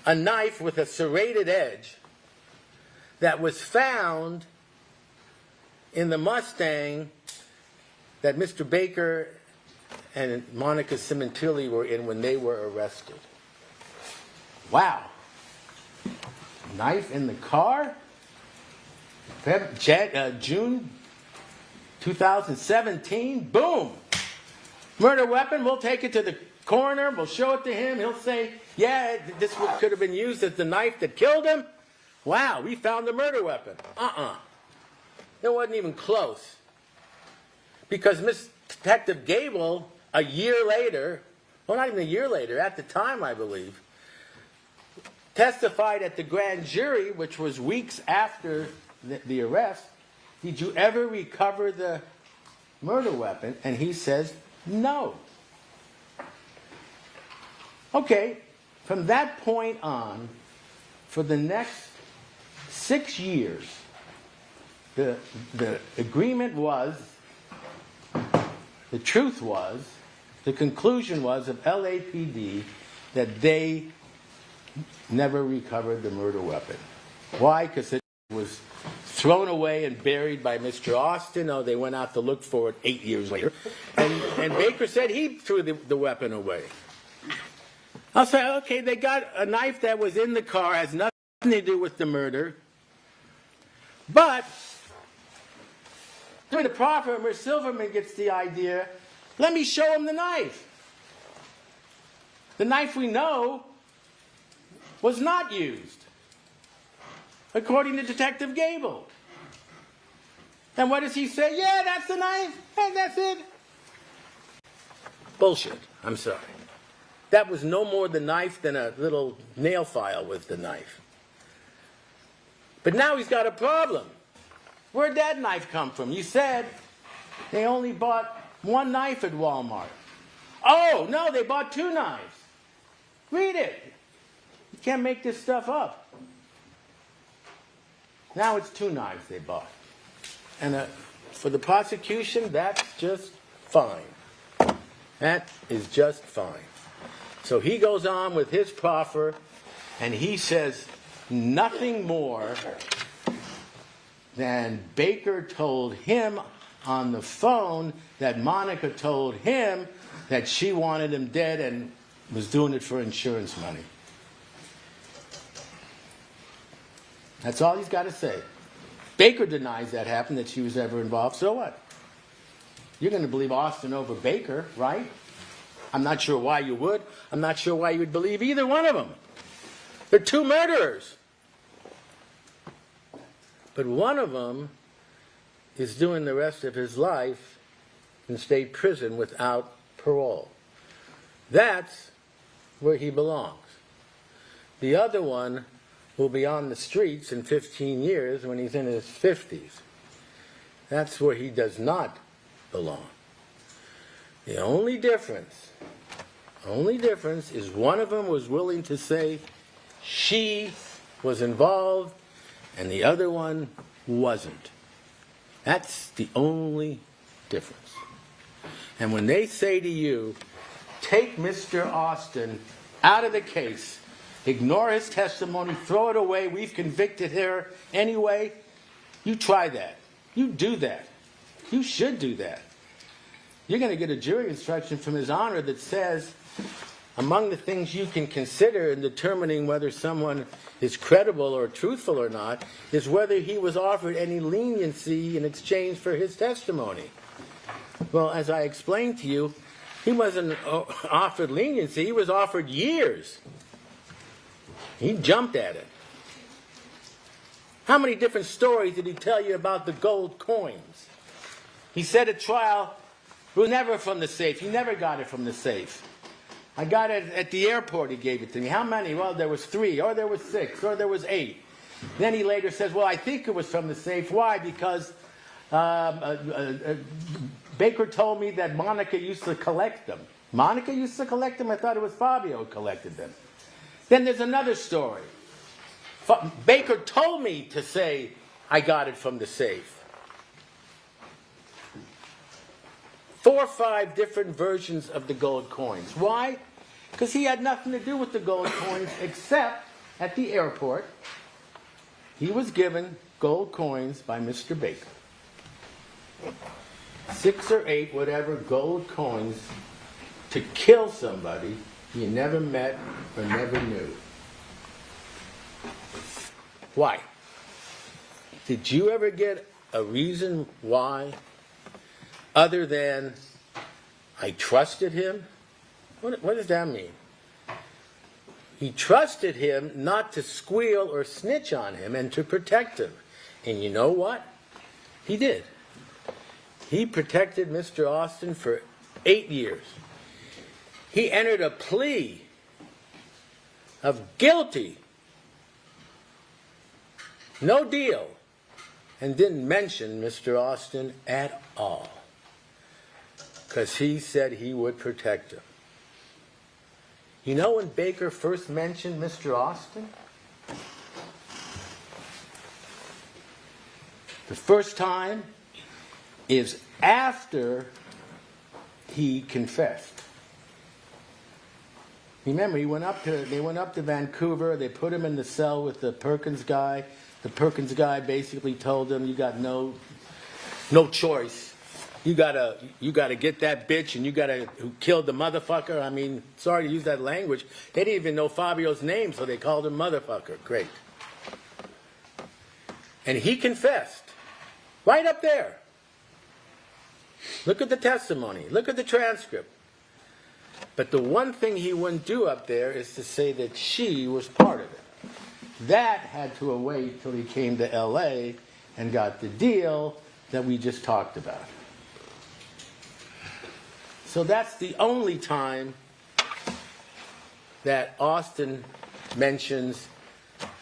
a knife with a serrated edge that was found in the Mustang that Mr. Baker and Monica Sementilli were in when they were arrested. Wow. Knife in the car? June 2017? Boom! Murder weapon, we'll take it to the coroner, we'll show it to him. He'll say, yeah, this could have been used as the knife that killed him. Wow, we found the murder weapon. It wasn't even close. Because Detective Gable, a year later, well, not even a year later, at the time, I believe, testified at the grand jury, which was weeks after the arrest. Did you ever recover the murder weapon? And he says, no. Okay, from that point on, for the next 6 years, the agreement was, the truth was, the conclusion was of LAPD that they never recovered the murder weapon. Why? Because it was thrown away and buried by Mr. Austin. Oh, they went out to look for it 8 years later. And Baker said he threw the weapon away. I'll say, okay, they got a knife that was in the car, has nothing to do with the murder. But during the proffer, Mr. Silverman gets the idea, let me show him the knife. The knife we know was not used, according to Detective Gable. And what does he say? Yeah, that's the knife. Hey, that's it. Bullshit. I'm sorry. That was no more the knife than a little nail file was the knife. But now he's got a problem. Where'd that knife come from? You said they only bought one knife at Walmart. Oh, no, they bought 2 knives. Read it. You can't make this stuff up. Now it's 2 knives they bought. And for the prosecution, that's just fine. That is just fine. So he goes on with his proffer, and he says nothing more than Baker told him on the phone that Monica told him that she wanted him dead and was doing it for insurance money. That's all he's got to say. Baker denies that happened, that she was ever involved. So what? You're going to believe Austin over Baker, right? I'm not sure why you would. I'm not sure why you would believe either one of them. They're 2 murderers. But one of them is doing the rest of his life in state prison without parole. That's where he belongs. The other one will be on the streets in 15 years when he's in his 50s. That's where he does not belong. The only difference is one of them was willing to say she was involved and the other one wasn't. That's the only difference. And when they say to you, take Mr. Austin out of the case, ignore his testimony, throw it away, we've convicted her anyway, you try that. You do that. You should do that. You're going to get a jury instruction from His Honor that says, among the things you can consider in determining whether someone is credible or truthful or not, is whether he was offered any leniency in exchange for his testimony. Well, as I explained to you, he wasn't offered leniency, he was offered years. He jumped at it. How many different stories did he tell you about the gold coins? He said at trial, it was never from the safe. He never got it from the safe. I got it at the airport, he gave it to me. How many? Well, there was 3, or there was 6, or there was 8. Then he later says, well, I think it was from the safe. Why? Because Baker told me that Monica used to collect them. Monica used to collect them? I thought it was Fabio who collected them. Then there's another story. Baker told me to say I got it from the safe. 4 or 5 different versions of the gold coins. Why? Because he had nothing to do with the gold coins except at the airport he was given gold coins by Mr. Baker. 6 or 8, whatever, gold coins to kill somebody you never met or never knew. Why? Did you ever get a reason why, other than I trusted him? What does that mean? He trusted him not to squeal or snitch on him and to protect him. And you know what? He did. He protected Mr. Austin for 8 years. He entered a plea of guilty, no deal, and didn't mention Mr. Austin at all, because he said he would protect him. You know when Baker first mentioned Mr. Austin? The first time is after he confessed. Remember, they went up to Vancouver. They put him in the cell with the Perkins guy. The Perkins guy basically told him, "You got no choice. You gotta get that bitch, and who killed the motherfucker." I mean, sorry to use that language. They didn't even know Fabio's name, so they called him motherfucker. Great. And he confessed, right up there. Look at the testimony. Look at the transcript. But the one thing he wouldn't do up there is to say that she was part of it. That had to wait till he came to L.A. and got the deal that we just talked about. So that's the only time that Austin mentions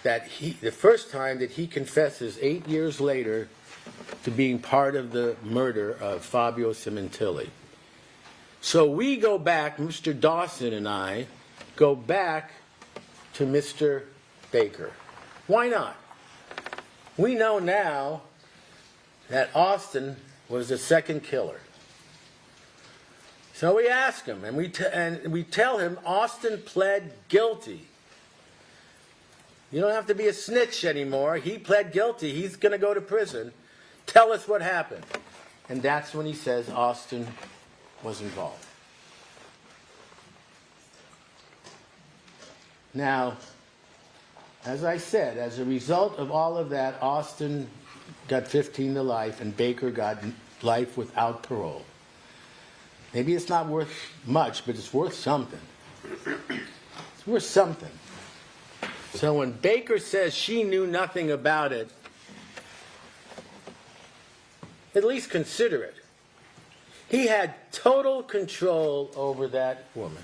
that the first time that he confesses 8 years later to being part of the murder of Fabio Sementilli. So we go back, Mr. Dawson and I go back to Mr. Baker. Why not? We know now that Austin was the second killer. So we ask him, and we tell him Austin pled guilty. You don't have to be a snitch anymore. He pled guilty. He's going to go to prison. Tell us what happened. And that's when he says Austin was involved. Now, as I said, as a result of all of that, Austin got 15 to life and Baker got life without parole. Maybe it's not worth much, but it's worth something. It's worth something. So when Baker says she knew nothing about it, at least consider it. He had total control over that woman.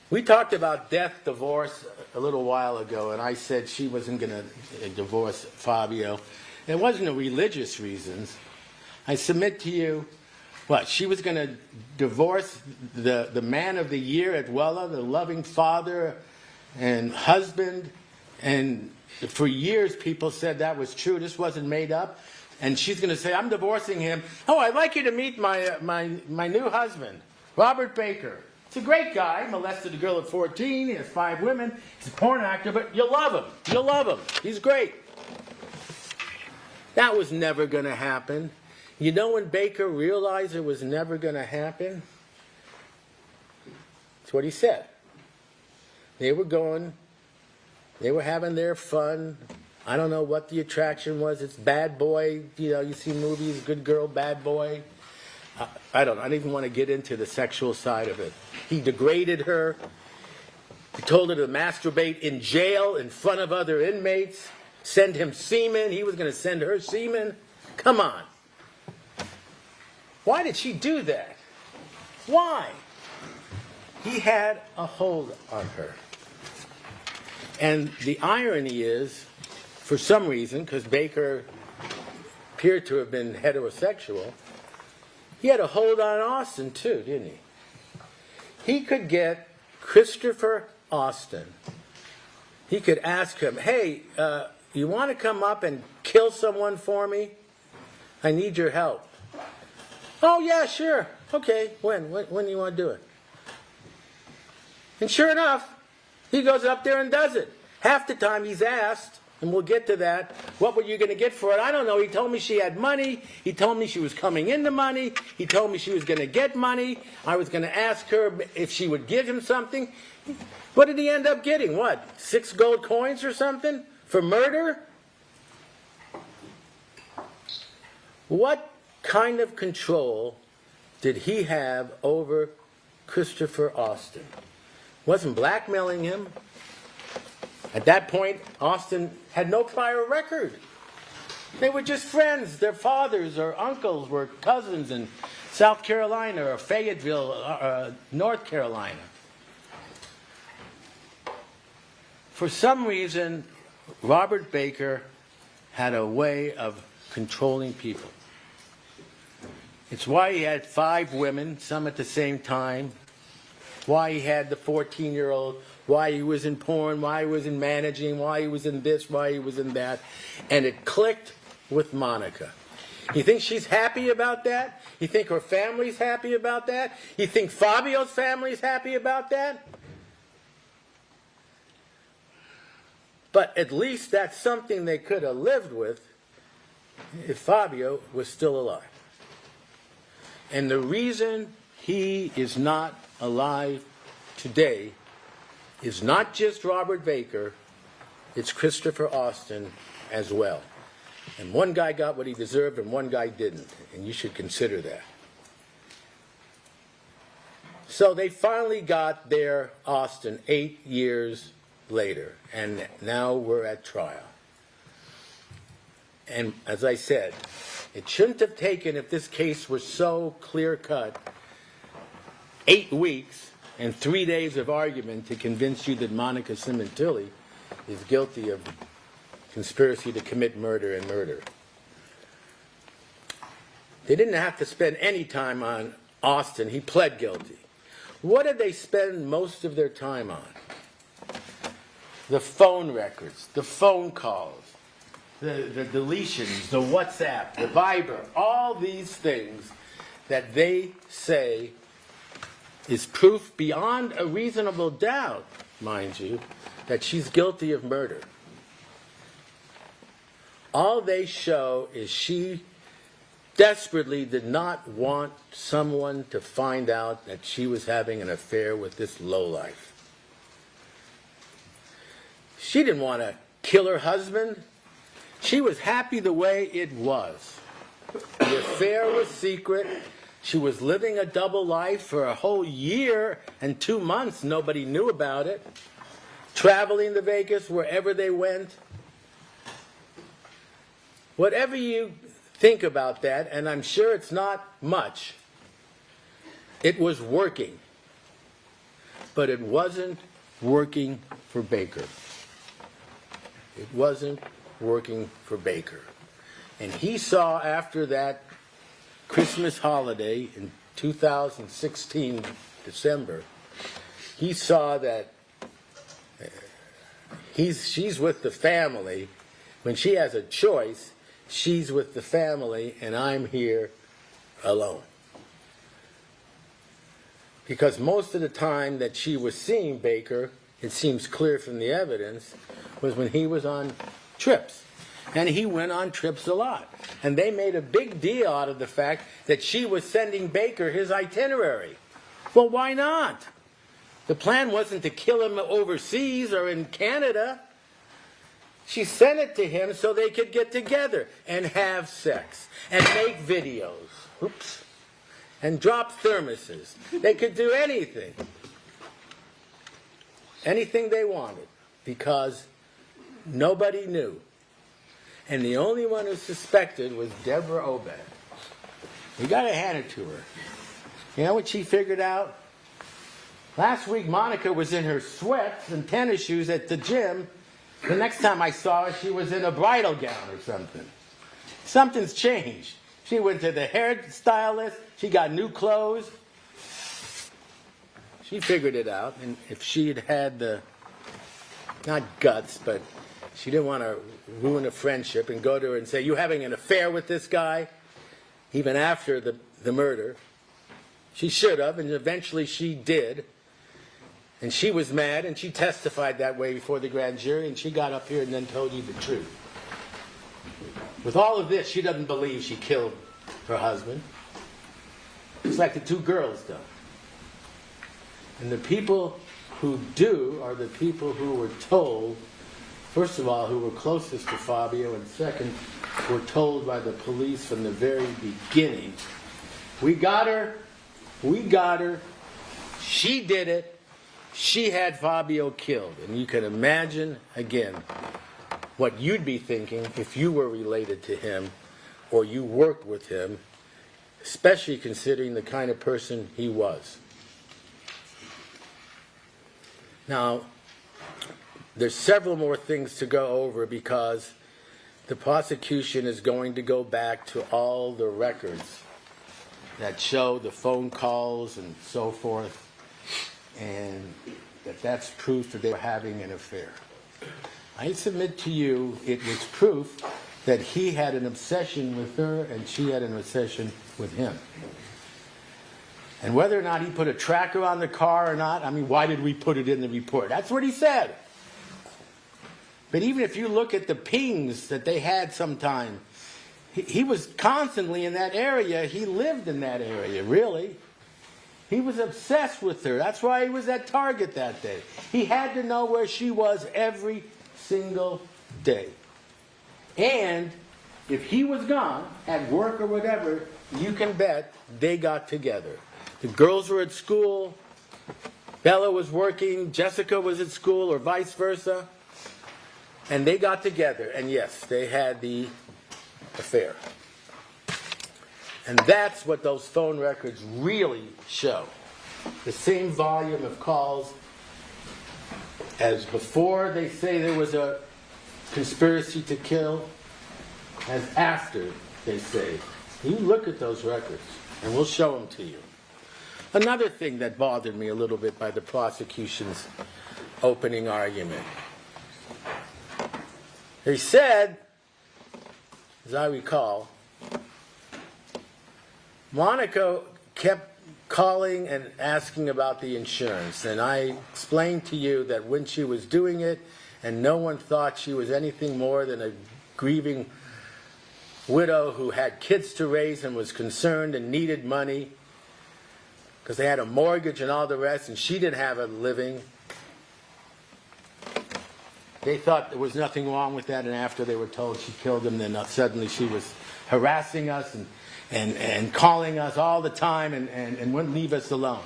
We talked about death, divorce a little while ago, and I said she wasn't going to divorce Fabio. It wasn't for religious reasons. I submit to you, she was going to divorce the man of the year at Wella, the loving father and husband, and for years people said that was true. This wasn't made up. And she's going to say, "I'm divorcing him. Oh, I'd like you to meet my new husband, Robert Baker. He's a great guy. Molested a girl at 14. He has 5 women. He's a porn actor, but you'll love him. You'll love him. He's great." That was never going to happen. You know when Baker realized it was never going to happen? That's what he said. They were having their fun. I don't know what the attraction was. It's bad boy. You see movies, good girl, bad boy. I don't even want to get into the sexual side of it. He degraded her. He told her to masturbate in jail in front of other inmates. Send him semen. He was going to send her semen. Come on. Why did she do that? Why? He had a hold on her. And the irony is, for some reason, because Baker appeared to have been heterosexual, he had a hold on Austin too, didn't he? He could get Christopher Austin. He could ask him, "Hey, you want to come up and kill someone for me? I need your help." "Oh, yeah, sure. Okay, when do you want to do it?" And sure enough, he goes up there and does it. Half the time he's asked, and we'll get to that, "What were you going to get for it?" "I don't know. He told me she had money. He told me she was coming into money. He told me she was going to get money. I was going to ask her if she would give him something." What did he end up getting? 6 gold coins or something? For murder? What kind of control did he have over Christopher Austin. Wasn't blackmailing him. At that point, Austin had no prior record. They were just friends. Their fathers or uncles were cousins in South Carolina or Fayetteville, North Carolina. For some reason, Robert Baker had a way of controlling people. It's why he had 5 women, some at the same time, why he had the 14-year-old, why he was in porn, why he was in managing, why he was in this, why he was in that. And it clicked with Monica. You think she's happy about that? You think her family's happy about that? You think Fabio's family's happy about that? But at least that's something they could have lived with if Fabio was still alive. And the reason he is not alive today is not just Robert Baker, it's Christopher Austin as well. And one guy got what he deserved and one guy didn't, and you should consider that. So they finally got their Austin 8 years later, and now we're at trial. And as I said, it shouldn't have taken, if this case was so clear-cut, 8 weeks and 3 days of argument to convince you that Monica Sementilli is guilty of conspiracy to commit murder and murder. They didn't have to spend any time on Austin. He pled guilty. What did they spend most of their time on? The phone records, the phone calls, the deletions, the WhatsApp, the Viber, all these things that they say is proof beyond a reasonable doubt, mind you, that she's guilty of murder. All they show is she desperately did not want someone to find out that she was having an affair with this lowlife. She didn't want to kill her husband. She was happy the way it was. The affair was secret. She was living a double life for a whole year and 2 months. Nobody knew about it. Traveling to Vegas wherever they went. Whatever you think about that, and I'm sure it's not much, it was working. But it wasn't working for Baker. It wasn't working for Baker. And he saw after that Christmas holiday in 2016, December, he saw that she's with the family. When she has a choice, she's with the family and I'm here alone. Because most of the time that she was seeing Baker, it seems clear from the evidence, was when he was on trips. And he went on trips a lot. And they made a big deal out of the fact that she was sending Baker his itinerary. Well, why not? The plan wasn't to kill him overseas or in Canada. She sent it to him so they could get together and have sex and make videos. Oops. And drop thermoses. They could do anything. Anything they wanted. Because nobody knew. And the only one who suspected was Deborah Obed. We got to hand it to her. You know what she figured out? Last week, Monica was in her sweats and tennis shoes at the gym. The next time I saw her, she was in a bridal gown or something. Something's changed. She went to the hairstylist. She got new clothes. She figured it out. And if she had had the, not guts, but she didn't want to ruin a friendship and go to her and say, "You having an affair with this guy?" Even after the murder. She should have, and eventually she did. And she was mad, and she testified that way before the grand jury, and she got up here and then told you the truth. With all of this, she doesn't believe she killed her husband. Just like the 2 girls don't. And the people who do are the people who were told, first of all, who were closest to Fabio, and second, were told by the police from the very beginning, "We got her. We got her. She did it. She had Fabio killed. And you can imagine, again, what you'd be thinking if you were related to him or you worked with him, especially considering the kind of person he was. Now, there's several more things to go over because the prosecution is going to go back to all the records that show the phone calls and so forth, and that's proof that they were having an affair. I submit to you it was proof that he had an obsession with her and she had an obsession with him. And whether or not he put a tracker on the car or not, I mean, why did we put it in the report? That's what he said. But even if you look at the pings that they had sometime, he was constantly in that area. He lived in that area, really. He was obsessed with her. That's why he was at Target that day. He had to know where she was every single day. And if he was gone, at work or whatever, you can bet they got together. The girls were at school, Bella was working, Jessica was at school, or vice versa. And they got together, and yes, they had the affair. And that's what those phone records really show. The same volume of calls as before they say there was a conspiracy to kill, as after they say. You look at those records, and we'll show them to you. Another thing that bothered me a little bit by the prosecution's opening argument. They said, as I recall, Monica kept calling and asking about the insurance. And I explained to you that when she was doing it, and no one thought she was anything more than a grieving widow who had kids to raise and was concerned and needed money because they had a mortgage and all the rest, and she didn't have a living. They thought there was nothing wrong with that, and after they were told she killed him, then suddenly she was harassing us and calling us all the time and wouldn't leave us alone.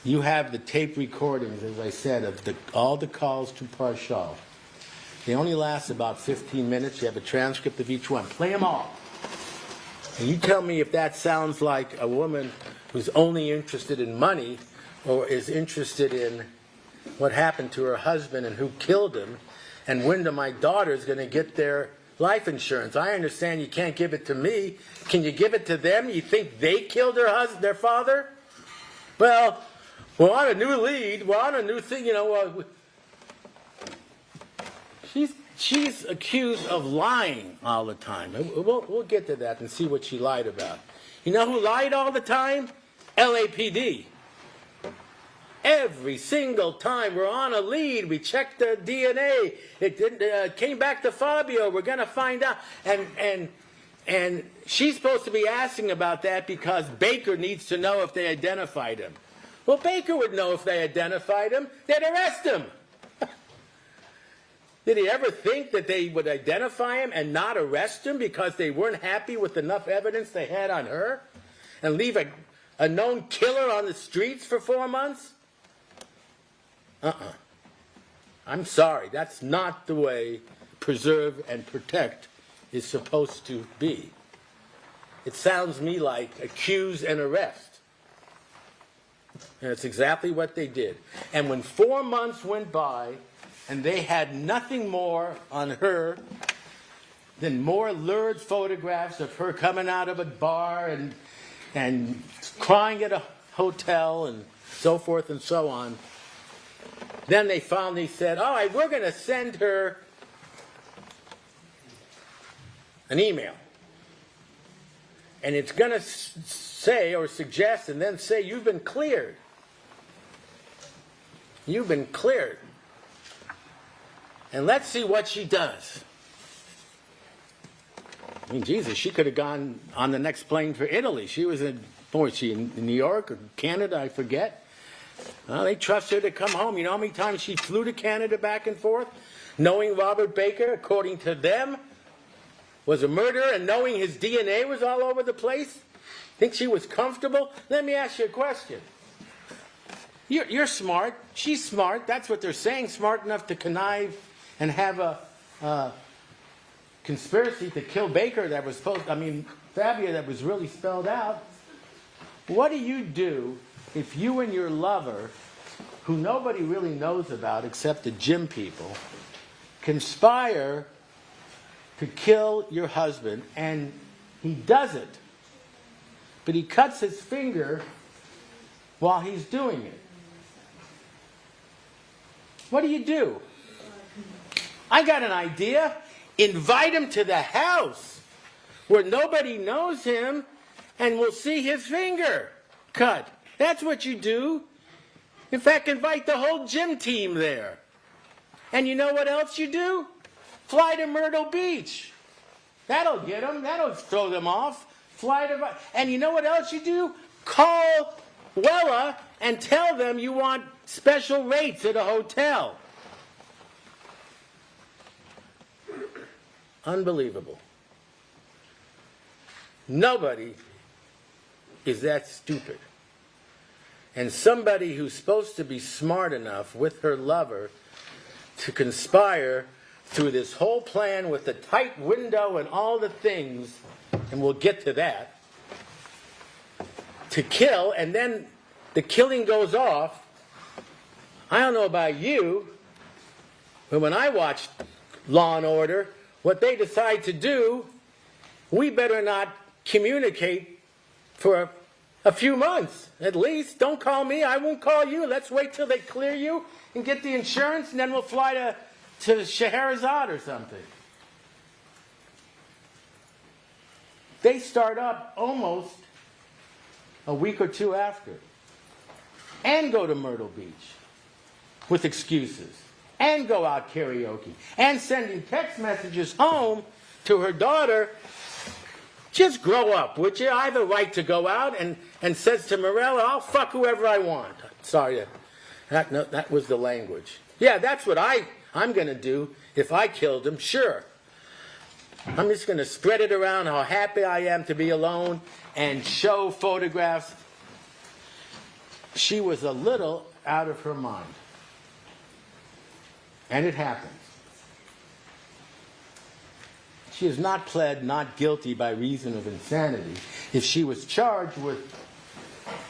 You have the tape recordings, as I said, of all the calls to Parshall. They only last about 15 minutes. You have a transcript of each one. Play them all. And you tell me if that sounds like a woman who's only interested in money or is interested in what happened to her husband and who killed him, and when do my daughters going to get their life insurance? I understand you can't give it to me. Can you give it to them? You think they killed their father? Well, we're on a new lead. We're on a new thing. You know, she's accused of lying all the time. We'll get to that and see what she lied about. You know who lied all the time? LAPD. Every single time we're on a lead, we check the DNA. It came back to Fabio. We're going to find out. And she's supposed to be asking about that because Baker needs to know if they identified him. Well, Baker would know if they identified him. They'd arrest him. Did he ever think that they would identify him and not arrest him because they weren't happy with enough evidence they had on her? And leave a known killer on the streets for 4 months? I'm sorry, that's not the way preserve and protect is supposed to be. It sounds to me like accuse and arrest. And it's exactly what they did. And when 4 months went by and they had nothing more on her than more lurid photographs of her coming out of a bar and crying at a hotel and so forth and so on, then they finally said, all right, we're going to send her an email. And it's going to say or suggest and then say, you've been cleared. You've been cleared. And let's see what she does. I mean, Jesus, she could have gone on the next plane for Italy. She was in New York or Canada, I forget. Well, they trust her to come home. You know how many times she flew to Canada back and forth? Knowing Robert Baker, according to them, was a murderer, and knowing his DNA was all over the place? Think she was comfortable? Let me ask you a question. You're smart. She's smart. That's what they're saying. Smart enough to connive and have a conspiracy to kill Baker that was Fabio that was really spelled out. What do you do if you and your lover, who nobody really knows about except the gym people, conspire to kill your husband, and he does it, but he cuts his finger while he's doing it? What do? I got an idea. Invite him to the house where nobody knows him, and we'll see his finger cut. That's what you do. In fact, invite the whole gym team there. And you know what else you do? Fly to Myrtle Beach. That'll get them. That'll throw them off. And you know what else you do? Call Wella and tell them you want special rates at a hotel. Unbelievable. Nobody is that stupid. And somebody who's supposed to be smart enough with her lover to conspire through this whole plan with the tight window and all the things, and we'll get to that, to kill, and then the killing goes off. I don't know about you, but when I watch Law and Order, what they decide to do, we better not communicate for a few months at least. Don't call me, I won't call you. Let's wait till they clear you and get the insurance, and then we'll fly to Scheherazade or something. They start up almost a week or two after, and go to Myrtle Beach with excuses, and go out karaoke, and sending text messages home to her daughter. Just grow up, would you? I have a right to go out, and says to Morella, I'll fuck whoever I want. Sorry, that was the language. Yeah, that's what I'm going to do if I killed him, sure. I'm just going to spread it around how happy I am to be alone and show photographs. She was a little out of her mind. And it happens. She is not pled not guilty by reason of insanity. If she was charged with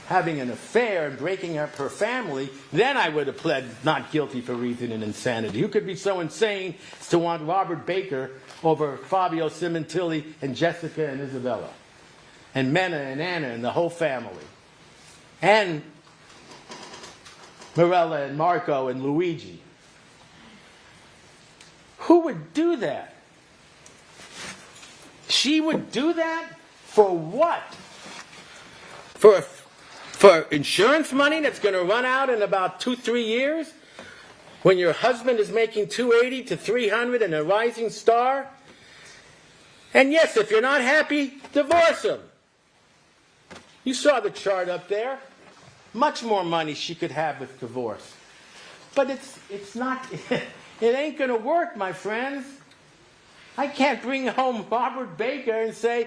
having an affair and breaking up her family, then I would have pled not guilty for reason of insanity. Who could be so insane as to want Robert Baker over Fabio Sementilli and Jessica and Isabella? And Mena and Anna and the whole family. And Morella and Marco and Luigi. Who would do that? She would do that? For what? For insurance money that's going to run out in about 2-3 years? When your husband is making $280 to $300 and a rising star? And yes, if you're not happy, divorce him. You saw the chart up there. Much more money she could have with divorce. But it's not, it ain't going to work, my friends. I can't bring home Robert Baker and say,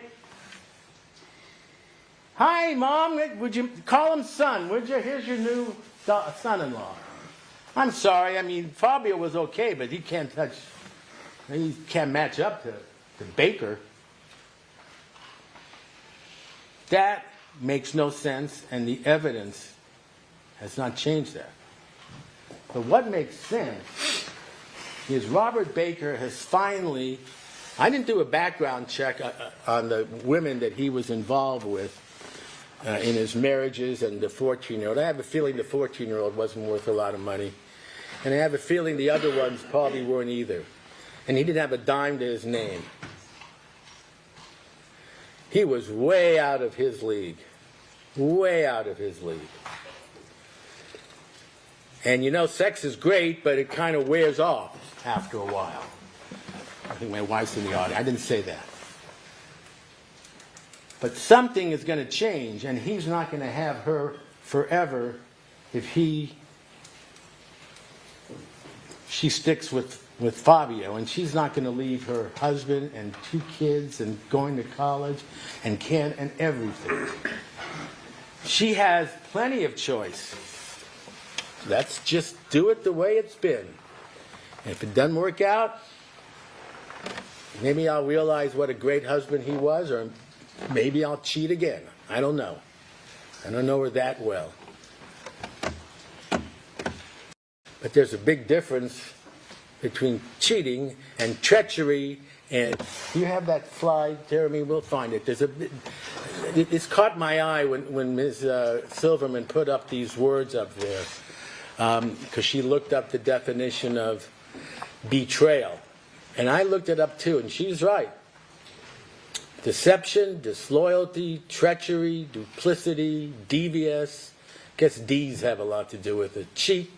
hi, Mom, would you call him son, would you? Here's your new son-in-law. I'm sorry, Fabio was okay, but he can't match up to Baker. That makes no sense, and the evidence has not changed that. But what makes sense is Robert Baker has finally, I didn't do a background check on the women that he was involved with in his marriages and the 14-year-old. I have a feeling the 14-year-old wasn't worth a lot of money. And I have a feeling the other ones probably weren't either. And he didn't have a dime to his name. He was way out of his league. Way out of his league. And sex is great, but it kind of wears off after a while. I think my wife's in the audience. I didn't say that. But something is going to change, and he's not going to have her forever if she sticks with with Fabio, and she's not going to leave her husband and 2 kids and going to college and everything. She has plenty of choice. Let's just do it the way it's been. And if it doesn't work out, maybe I'll realize what a great husband he was, or maybe I'll cheat again. I don't know. I don't know her that well. But there's a big difference between cheating and treachery. And you have that slide, Jeremy? We'll find it. It's caught my eye when Ms. Silverman put up these words up there, because she looked up the definition of betrayal. And I looked it up too, and she's right. Deception, disloyalty, treachery, duplicity, devious. I guess D's have a lot to do with it. Cheat,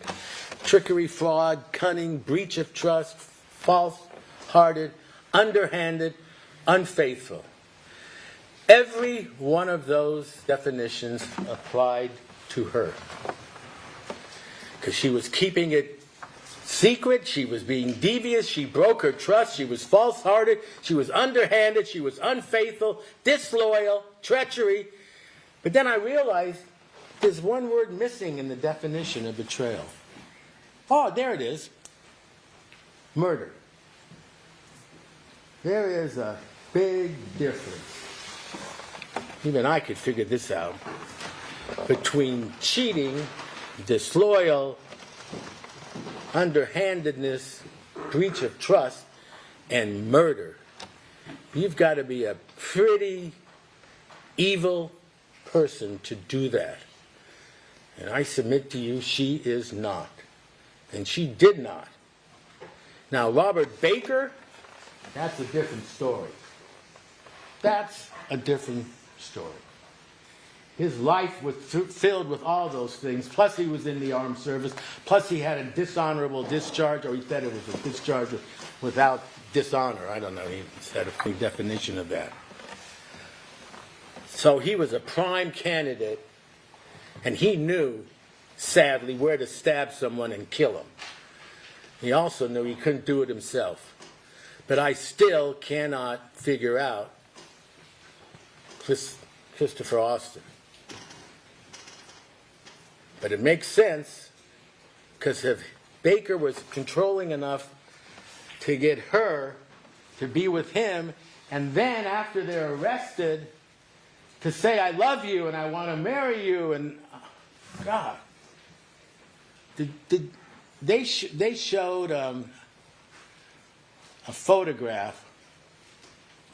trickery, fraud, cunning, breach of trust, false-hearted, underhanded, unfaithful. Every one of those definitions applied to her. Because she was keeping it secret, she was being devious, she broke her trust, she was false-hearted, she was underhanded, she was unfaithful, disloyal, treachery. But then I realized there's one word missing in the definition of betrayal. Oh, there it is. Murder. There is a big difference. Even I could figure this out. Between cheating, disloyal, underhandedness, breach of trust, and murder. You've got to be a pretty evil person to do that. And I submit to you, she is not. And she did not. Now, Robert Baker, that's a different story. That's a different story. His life was filled with all those things. Plus, he was in the armed service. Plus, he had a dishonorable discharge, or he said it was a discharge without dishonor. I don't know. He said a big definition of that. So he was a prime candidate, and he knew, sadly, where to stab someone and kill him. He also knew he couldn't do it himself. But I still cannot figure out Christopher Austin. But it makes sense, because if Baker was controlling enough to get her to be with him, and then after they're arrested, to say, I love you and I want to marry you, and God. They showed a photograph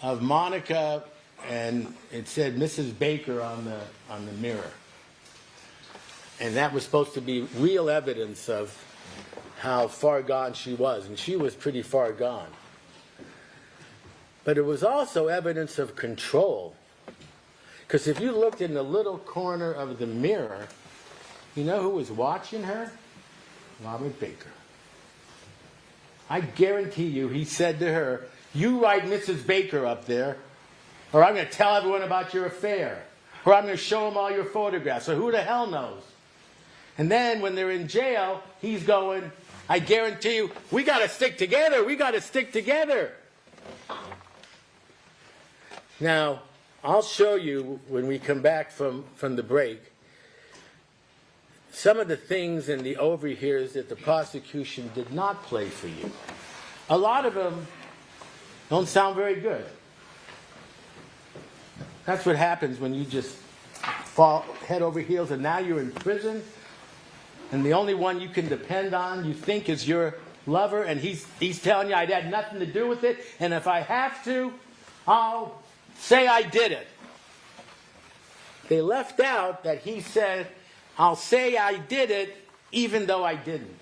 of Monica, and it said Mrs. Baker on the mirror. And that was supposed to be real evidence of how far gone she was. And she was pretty far gone. But it was also evidence of control. Because if you looked in the little corner of the mirror, you know who was watching her? Robert Baker. I guarantee you he said to her, you write Mrs. Baker up there, or I'm going to tell everyone about your affair, or I'm going to show them all your photographs, or who the hell knows. And then when they're in jail, he's going, I guarantee you, we got to stick together, we got to stick together. Now, I'll show you when we come back from the break some of the things in the overhears that the prosecution did not play for you. A lot of them don't sound very good. That's what happens when you just fall head over heels and now you're in prison, and the only one you can depend on, you think, is your lover, and he's telling you, I had nothing to do with it, and if I have to, I'll say I did it. They left out that he said, I'll say I did it even though I didn't.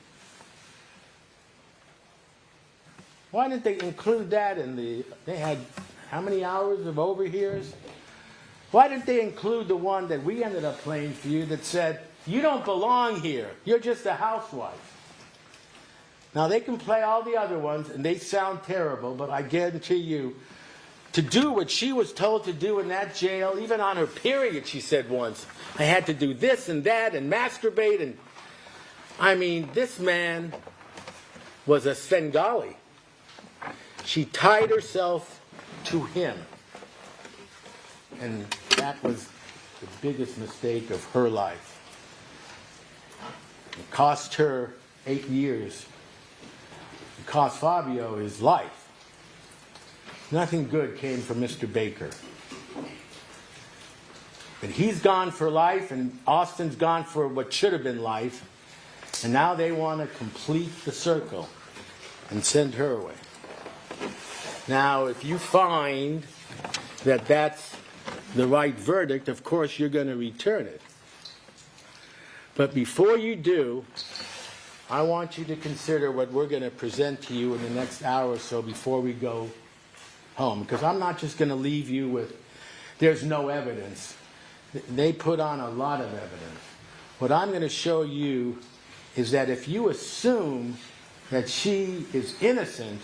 Why didn't they include that in they had how many hours of overhears? Why didn't they include the one that we ended up playing for you that said, you don't belong here, you're just a housewife? Now they can play all the other ones and they sound terrible, but I guarantee you, to do what she was told to do in that jail, even on her period, she said once, I had to do this and that and masturbate, and I mean, this man was a Svengali. She tied herself to him. And that was the biggest mistake of her life. It cost her 8 years. It cost Fabio his life. Nothing good came from Mr. Baker. But he's gone for life, and Austin's gone for what should have been life. And now they want to complete the circle and send her away. Now, if you find that that's the right verdict, of course you're going to return it. But before you do, I want you to consider what we're going to present to you in the next hour or so before we go home. Because I'm not just going to leave you with, there's no evidence. They put on a lot of evidence. What I'm going to show you is that if you assume that she is innocent,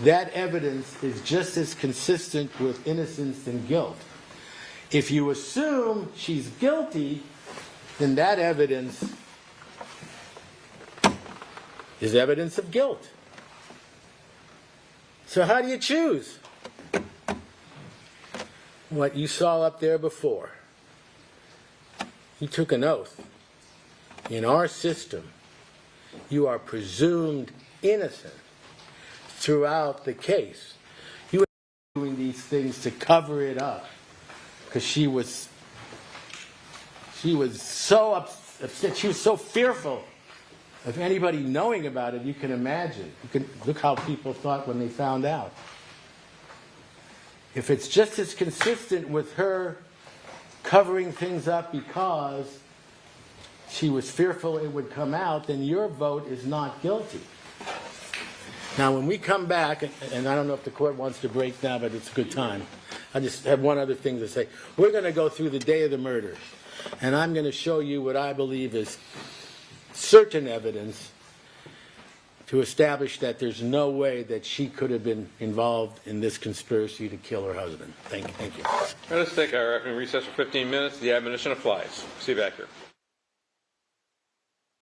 that evidence is just as consistent with innocence and guilt. If you assume she's guilty, then that evidence is evidence of guilt. So how do you choose? What you saw up there before. He took an oath. In our system, you are presumed innocent throughout the case. You were doing these things to cover it up because she was so upset. She was so fearful of anybody knowing about it. You can imagine. You can look how people thought when they found out. If it's just as consistent with her covering things up because she was fearful it would come out, then your vote is not guilty. Now, when we come back, and I don't know if the court wants to break now, but it's a good time. I just have one other thing to say. We're going to go through the day of the murder, and I'm going to show you what I believe is certain evidence to establish that there's no way that she could have been involved in this conspiracy to kill her husband. Thank you. Let's take our recess for 15 minutes. The admonition applies. See you back here.